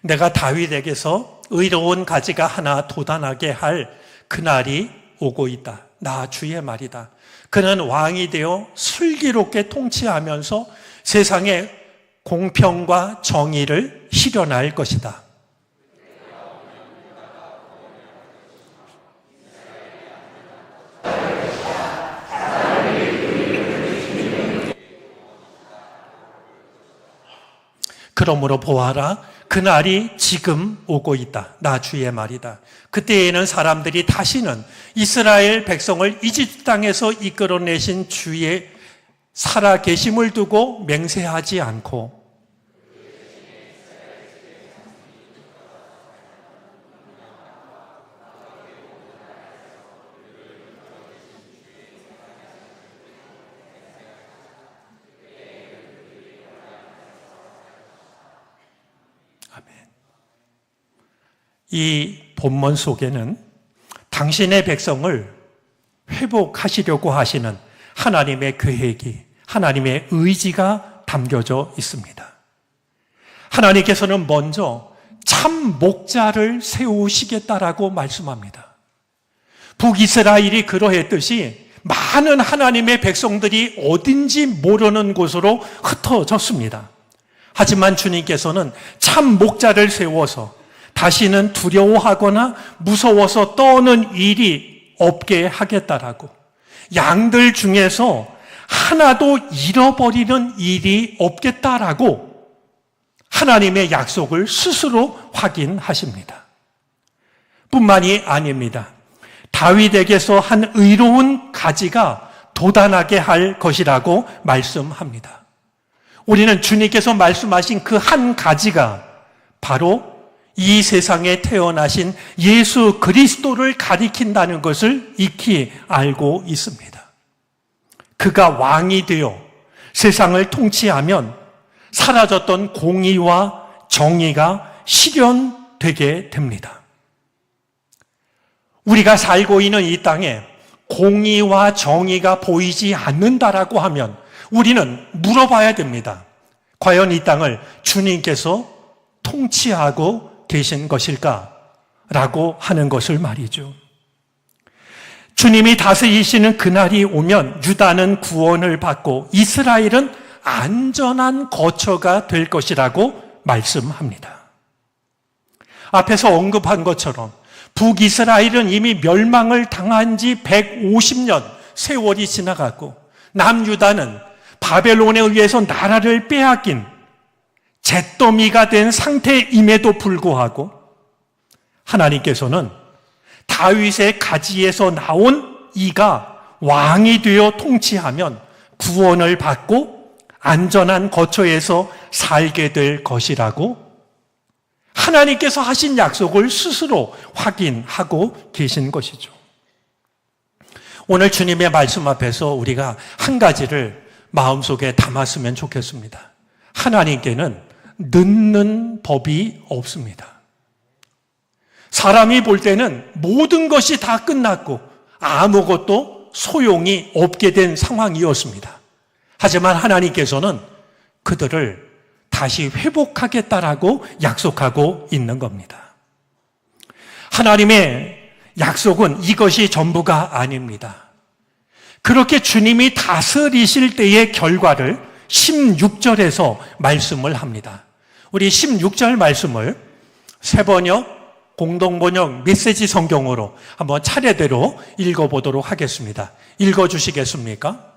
내가 다윗에게서 의로운 가지가 하나 돋아나게 할 그날이 오고 있다. 나 주의 말이다. 그는 왕이 되어 슬기롭게 통치하면서 세상에 공평과 정의를 실현할 것이다. 그러므로 보아라, 그날이 지금 오고 있다. 나 주의 말이다. 그때에는 사람들이 다시는 이스라엘 백성을 이집트 땅에서 이끌어내신 주의 살아계심을 두고 맹세하지 않고 이 본문 속에는 당신의 백성을 회복하시려고 하시는 하나님의 계획이, 하나님의 의지가 담겨져 있습니다. 하나님께서는 먼저 참 목자를 세우시겠다라고 말씀합니다. 북이스라엘이 그러했듯이 많은 하나님의 백성들이 어딘지 모르는 곳으로 흩어졌습니다. 하지만 주님께서는 참 목자를 세워서 다시는 두려워하거나 무서워서 떠는 일이 없게 하겠다라고, 양들 중에서 하나도 잃어버리는 일이 없겠다라고 하나님의 약속을 스스로 확인하십니다. 뿐만이 아닙니다. 다윗에게서 한 의로운 가지가 돋아나게 할 것이라고 말씀합니다. 우리는 주님께서 말씀하신 그 한 가지가 바로 이 세상에 태어나신 예수 그리스도를 가리킨다는 것을 익히 알고 있습니다. 그가 왕이 되어 세상을 통치하면 사라졌던 공의와 정의가 실현되게 됩니다. 우리가 살고 있는 이 땅에 공의와 정의가 보이지 않는다라고 하면 우리는 물어봐야 됩니다. 과연 이 땅을 주님께서 통치하고 계신 것일까? 라고 하는 것을 말이죠. 주님이 다스리시는 그날이 오면 유다는 구원을 받고 이스라엘은 안전한 거처가 될 것이라고 말씀합니다. 앞에서 언급한 것처럼 북이스라엘은 이미 멸망을 당한 지 150년 세월이 지나갔고 남유다는 바벨론에 의해서 나라를 빼앗긴 잿더미가 된 상태임에도 불구하고 하나님께서는 다윗의 가지에서 나온 이가 왕이 되어 통치하면 구원을 받고 안전한 거처에서 살게 될 것이라고 하나님께서 하신 약속을 스스로 확인하고 계신 것이죠. 오늘 주님의 말씀 앞에서 우리가 한 가지를 마음속에 담았으면 좋겠습니다. 하나님께는 늦는 법이 없습니다. 사람이 볼 때는 모든 것이 다 끝났고 아무것도 소용이 없게 된 상황이었습니다. 하지만 하나님께서는 그들을 다시 회복하겠다라고 약속하고 있는 겁니다. 하나님의 약속은 이것이 전부가 아닙니다. 그렇게 주님이 다스리실 때의 결과를 16절에서 말씀을 합니다. 우리 16절 말씀을 새번역, 공동번역, 메시지 성경으로 한번 차례대로 읽어보도록 하겠습니다. 읽어주시겠습니까?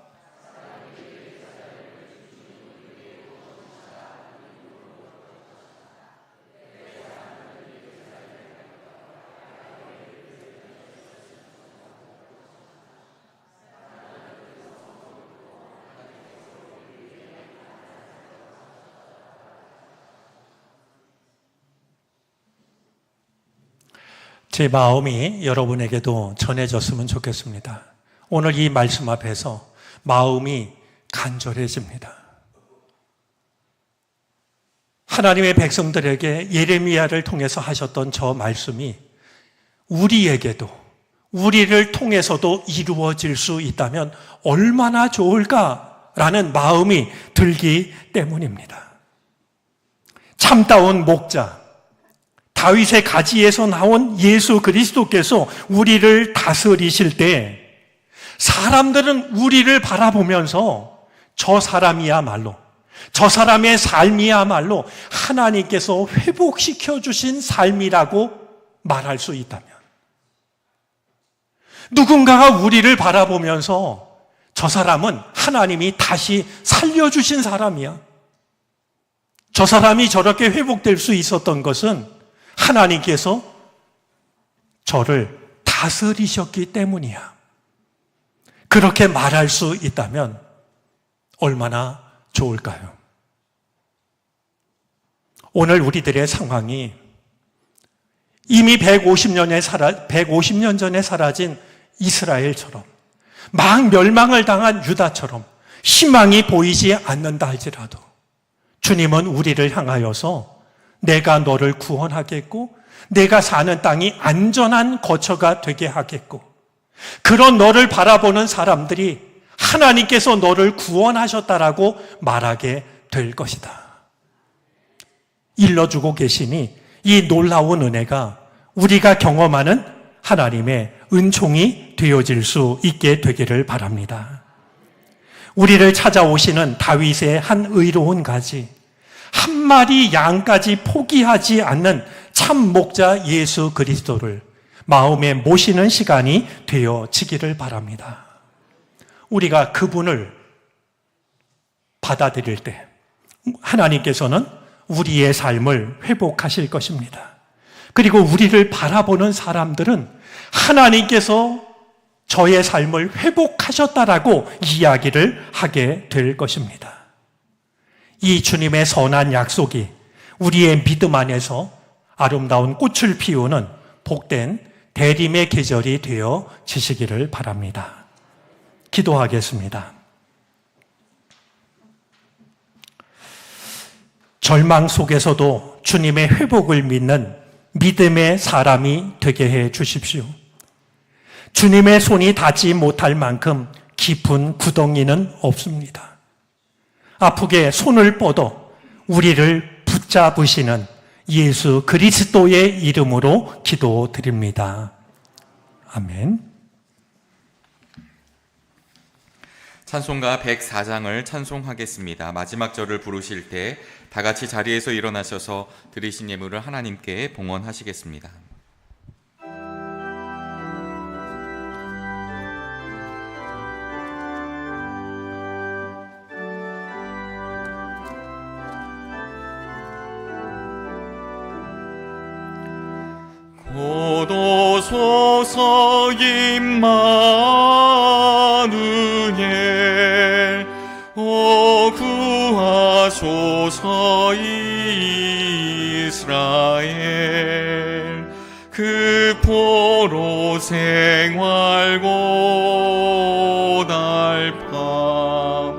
제 마음이 여러분에게도 전해졌으면 좋겠습니다. 오늘 이 말씀 앞에서 마음이 간절해집니다. 하나님의 백성들에게 예레미야를 통해서 하셨던 저 말씀이 우리에게도, 우리를 통해서도 이루어질 수 있다면 얼마나 좋을까라는 마음이 들기 때문입니다. 참다운 목자, 다윗의 가지에서 나온 예수 그리스도께서 우리를 다스리실 때 사람들은 우리를 바라보면서 저 사람이야말로, 저 사람의 삶이야말로 하나님께서 회복시켜 주신 삶이라고 말할 수 있다면, 누군가가 우리를 바라보면서 저 사람은 하나님이 다시 살려주신 사람이야, 저 사람이 저렇게 회복될 수 있었던 것은 하나님께서 저를 다스리셨기 때문이야, 그렇게 말할 수 있다면 얼마나 좋을까요? 오늘 우리들의 상황이 이미 150년 전에 사라진 이스라엘처럼, 막 멸망을 당한 유다처럼 희망이 보이지 않는다 할지라도 주님은 우리를 향하여서 내가 너를 구원하겠고 내가 사는 땅이 안전한 거처가 되게 하겠고, 그런 너를 바라보는 사람들이 하나님께서 너를 구원하셨다라고 말하게 될 것이다. 일러주고 계시니 이 놀라운 은혜가 우리가 경험하는 하나님의 은총이 되어질 수 있게 되기를 바랍니다. 우리를 찾아오시는 다윗의 한 의로운 가지, 한 마리 양까지 포기하지 않는 참 목자 예수 그리스도를 마음에 모시는 시간이 되어지기를 바랍니다. 우리가 그분을 받아들일 때 하나님께서는 우리의 삶을 회복하실 것입니다. 그리고 우리를 바라보는 사람들은 하나님께서 저의 삶을 회복하셨다라고 이야기를 하게 될 것입니다. 이 주님의 선한 약속이 우리의 믿음 안에서 아름다운 꽃을 피우는 복된 대림의 계절이 되어지시기를 바랍니다. 기도하겠습니다. 절망 속에서도 주님의 회복을 믿는 믿음의 사람이 되게 해 주십시오. 주님의 손이 닿지 못할 만큼 깊은 구덩이는 없습니다. 아프게 손을 뻗어 우리를 붙잡으시는 예수 그리스도의 이름으로 기도드립니다. 아멘. 찬송가 104장을 찬송하겠습니다. 마지막 절을 부르실 때 다 같이 자리에서 일어나셔서 드리신 예물을 하나님께 봉헌하시겠습니다. 고도소서 임마누엘, 오 구하소서 이스라엘, 그 포로 생활고 달파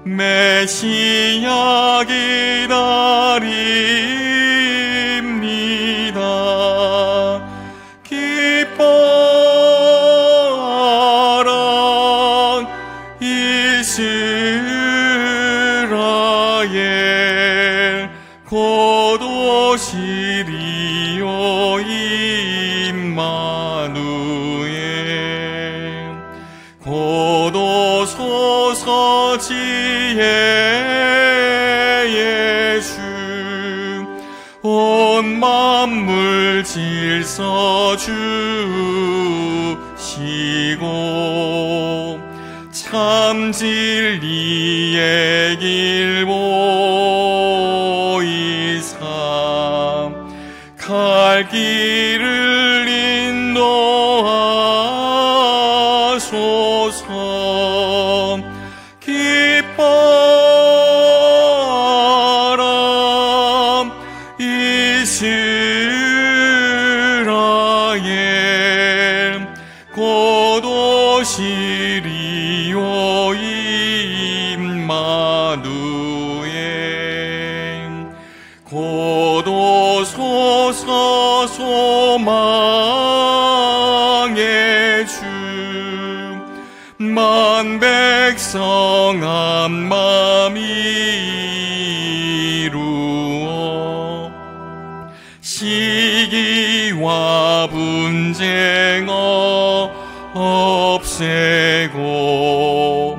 메시아 기다립니다. 기뻐하라 이스라엘, 곧 오시리요 임마누엘. 곧 오소서 지혜의 주, 온 만물 질서 주시고 참 진리의 길 보이사 갈 길을 인도하소서. 기뻐하라 이스라엘, 곧 오시리요 임마누엘. 곧 오소서 소망의 주, 만 백성 한 맘 이루어 분쟁 없애고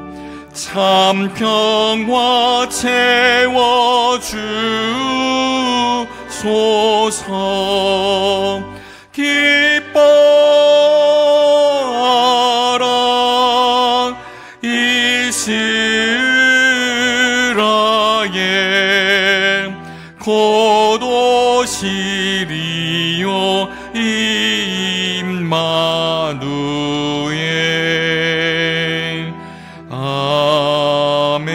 참 평화 채워주소서. 기뻐하라 이스라엘, 곧 오시리요 임마누엘. 아멘.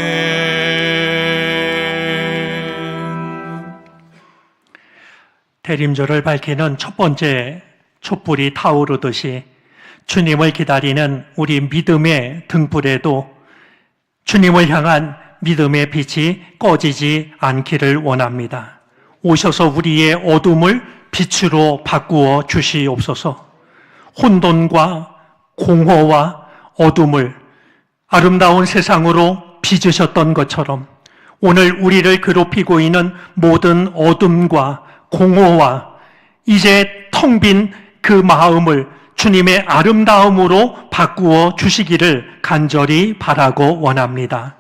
대림절을 밝히는 첫 번째 촛불이 타오르듯이 주님을 기다리는 우리 믿음의 등불에도 주님을 향한 믿음의 빛이 꺼지지 않기를 원합니다. 오셔서 우리의 어둠을 빛으로 바꾸어 주시옵소서. 혼돈과 공허와 어둠을 아름다운 세상으로 빚으셨던 것처럼 오늘 우리를 괴롭히고 있는 모든 어둠과 공허와 이제 텅 빈 그 마음을 주님의 아름다움으로 바꾸어 주시기를 간절히 바라고 원합니다.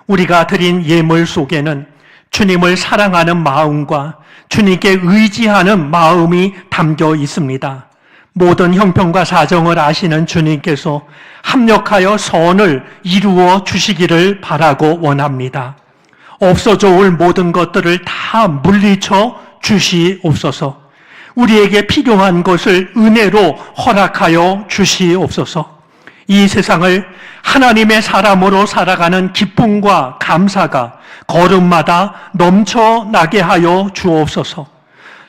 우리가 드린 예물 속에는 주님을 사랑하는 마음과 주님께 의지하는 마음이 담겨 있습니다. 모든 형편과 사정을 아시는 주님께서 합력하여 선을 이루어 주시기를 바라고 원합니다. 없어져 올 모든 것들을 다 물리쳐 주시옵소서. 우리에게 필요한 것을 은혜로 허락하여 주시옵소서. 이 세상을 하나님의 사람으로 살아가는 기쁨과 감사가 걸음마다 넘쳐나게 하여 주옵소서.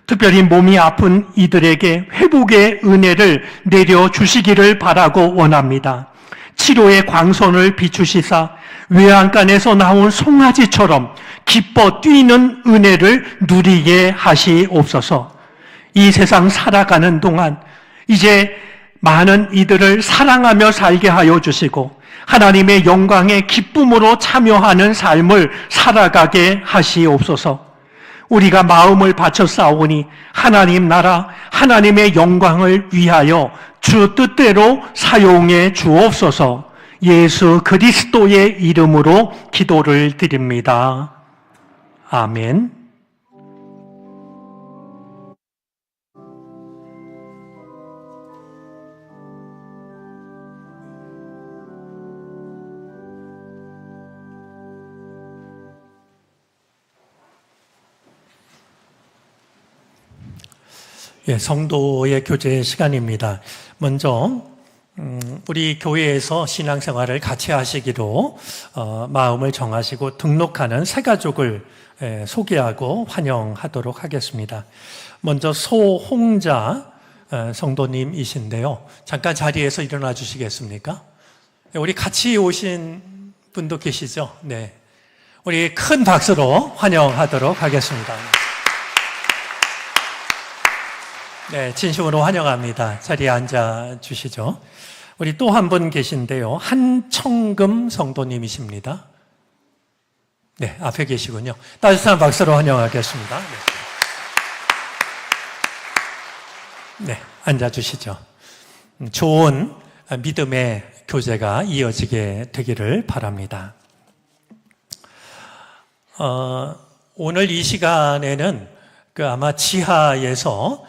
특별히 몸이 아픈 이들에게 회복의 은혜를 내려주시기를 바라고 원합니다. 치료의 광선을 비추시사 외양간에서 나온 송아지처럼 기뻐 뛰는 은혜를 누리게 하시옵소서. 이 세상 살아가는 동안 이제 많은 이들을 사랑하며 살게 하여 주시고 하나님의 영광의 기쁨으로 참여하는 삶을 살아가게 하시옵소서. 우리가 마음을 바쳐 싸우니 하나님 나라, 하나님의 영광을 위하여 주 뜻대로 사용해 주옵소서. 예수 그리스도의 이름으로 기도를 드립니다. 아멘. 예, 성도의 교제 시간입니다. 먼저 우리 교회에서 신앙생활을 같이 하시기로 마음을 정하시고 등록하는 새 가족을 소개하고 환영하도록 하겠습니다. 먼저 소홍자 성도님이신데요. 잠깐 자리에서 일어나 주시겠습니까? 우리 같이 오신 분도 계시죠? 네, 우리 큰 박수로 환영하도록 하겠습니다. 네, 진심으로 환영합니다. 자리에 앉아 주시죠. 우리 또 한 분 계신데요. 한청금 성도님이십니다. 네, 앞에 계시군요. 따뜻한 박수로 환영하겠습니다. 네, 앉아 주시죠. 좋은 믿음의 교제가 이어지게 되기를 바랍니다. 오늘 이 시간에는 아마 지하에서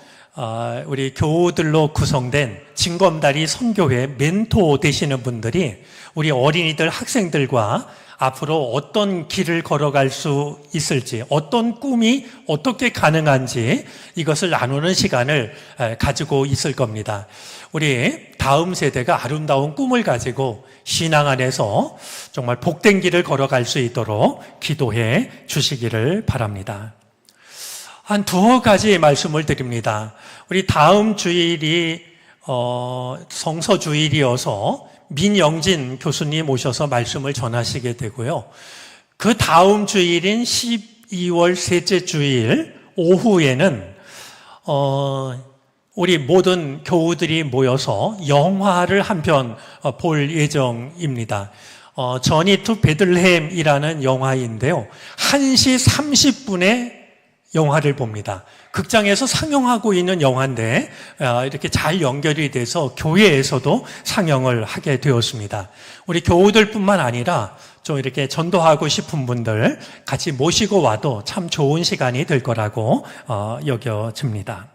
우리 교우들로 구성된 진검다리 선교회 멘토 되시는 분들이 우리 어린이들, 학생들과 앞으로 어떤 길을 걸어갈 수 있을지, 어떤 꿈이 어떻게 가능한지 이것을 나누는 시간을 가지고 있을 겁니다. 우리 다음 세대가 아름다운 꿈을 가지고 신앙 안에서 정말 복된 길을 걸어갈 수 있도록 기도해 주시기를 바랍니다. 한 두어 가지 말씀을 드립니다. 우리 다음 주일이 성서 주일이어서 민영진 교수님 오셔서 말씀을 전하시게 되고요. 그 다음 주일인 12월 셋째 주일 오후에는 우리 모든 교우들이 모여서 영화를 한 편 볼 예정입니다. 저니 투 베들레헴이라는 영화인데요. 1시 30분에 영화를 봅니다. 극장에서 상영하고 있는 영화인데 이렇게 잘 연결이 돼서 교회에서도 상영을 하게 되었습니다. 우리 교우들뿐만 아니라 좀 이렇게 전도하고 싶은 분들 같이 모시고 와도 참 좋은 시간이 될 거라고 여겨집니다.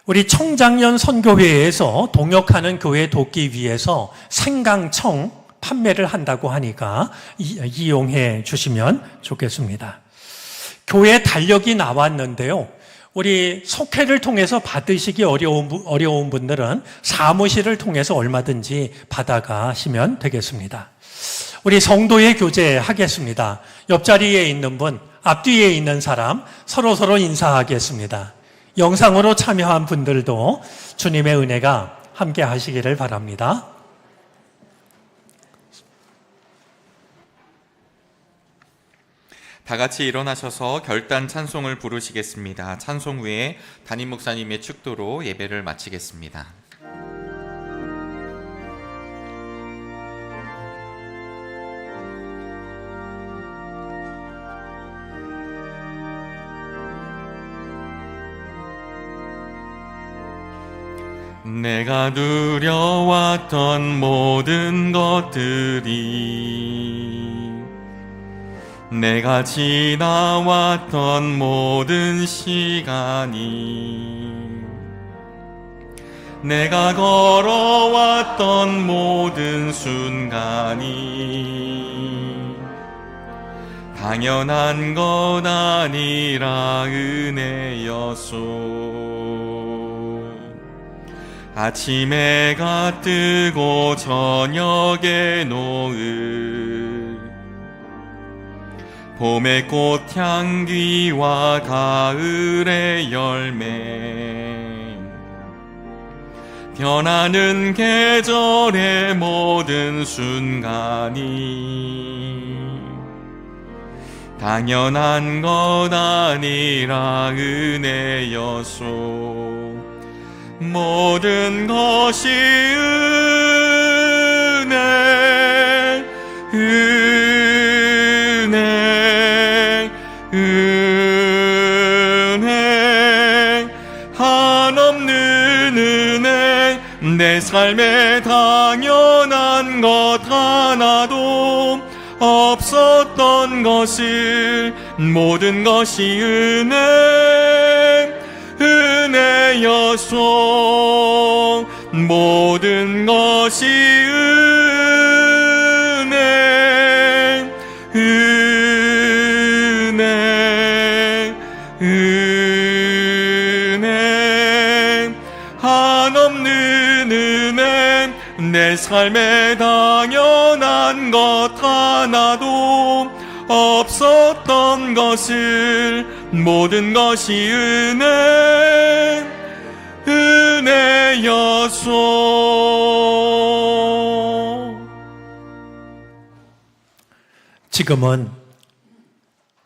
우리 청장년 선교회에서 동역하는 교회 돕기 위해서 생강청 판매를 한다고 하니까 이용해 주시면 좋겠습니다. 교회 달력이 나왔는데요. 우리 속회를 통해서 받으시기 어려운 분들은 사무실을 통해서 얼마든지 받아가시면 되겠습니다. 우리 성도의 교제 하겠습니다. 옆자리에 있는 분, 앞뒤에 있는 사람 서로 인사하겠습니다. 영상으로 참여한 분들도 주님의 은혜가 함께 하시기를 바랍니다. 다 같이 일어나셔서 결단 찬송을 부르시겠습니다. 찬송 후에 담임 목사님의 축도로 예배를 마치겠습니다. 내가 누려왔던 모든 것들이 내가 지나왔던 모든 시간이 내가 걸어왔던 모든 순간이 당연한 것 아니라 은혜였소. 아침 해가 뜨고 저녁에 노을 봄의 꽃향기와 가을의 열매 변하는 계절의 모든 순간이 당연한 것 아니라 은혜였소. 모든 것이 은혜 한없는 은혜. 내 삶에 당연한 것 하나도 없었던 것을 모든 것이 은혜였소. 모든 것이 은혜 한없는 은혜. 내 삶에 당연한 것 하나도 없었던 것을 모든 것이 은혜였소. 지금은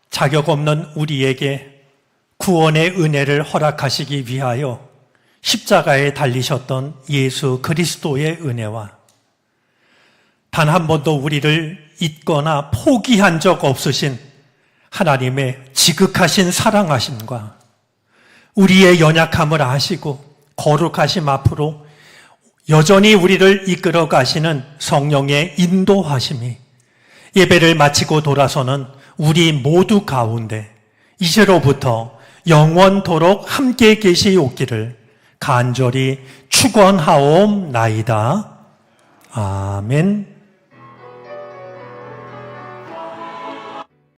자격 없는 우리에게 구원의 은혜를 허락하시기 위하여 십자가에 달리셨던 예수 그리스도의 은혜와 단 한 번도 우리를 잊거나 포기한 적 없으신 하나님의 지극하신 사랑하심과 우리의 연약함을 아시고 거룩하심 앞으로 여전히 우리를 이끌어 가시는 성령의 인도하심이 예배를 마치고 돌아서는 우리 모두 가운데 이제로부터 영원토록 함께 계시옵기를 간절히 축원하옵나이다. 아멘.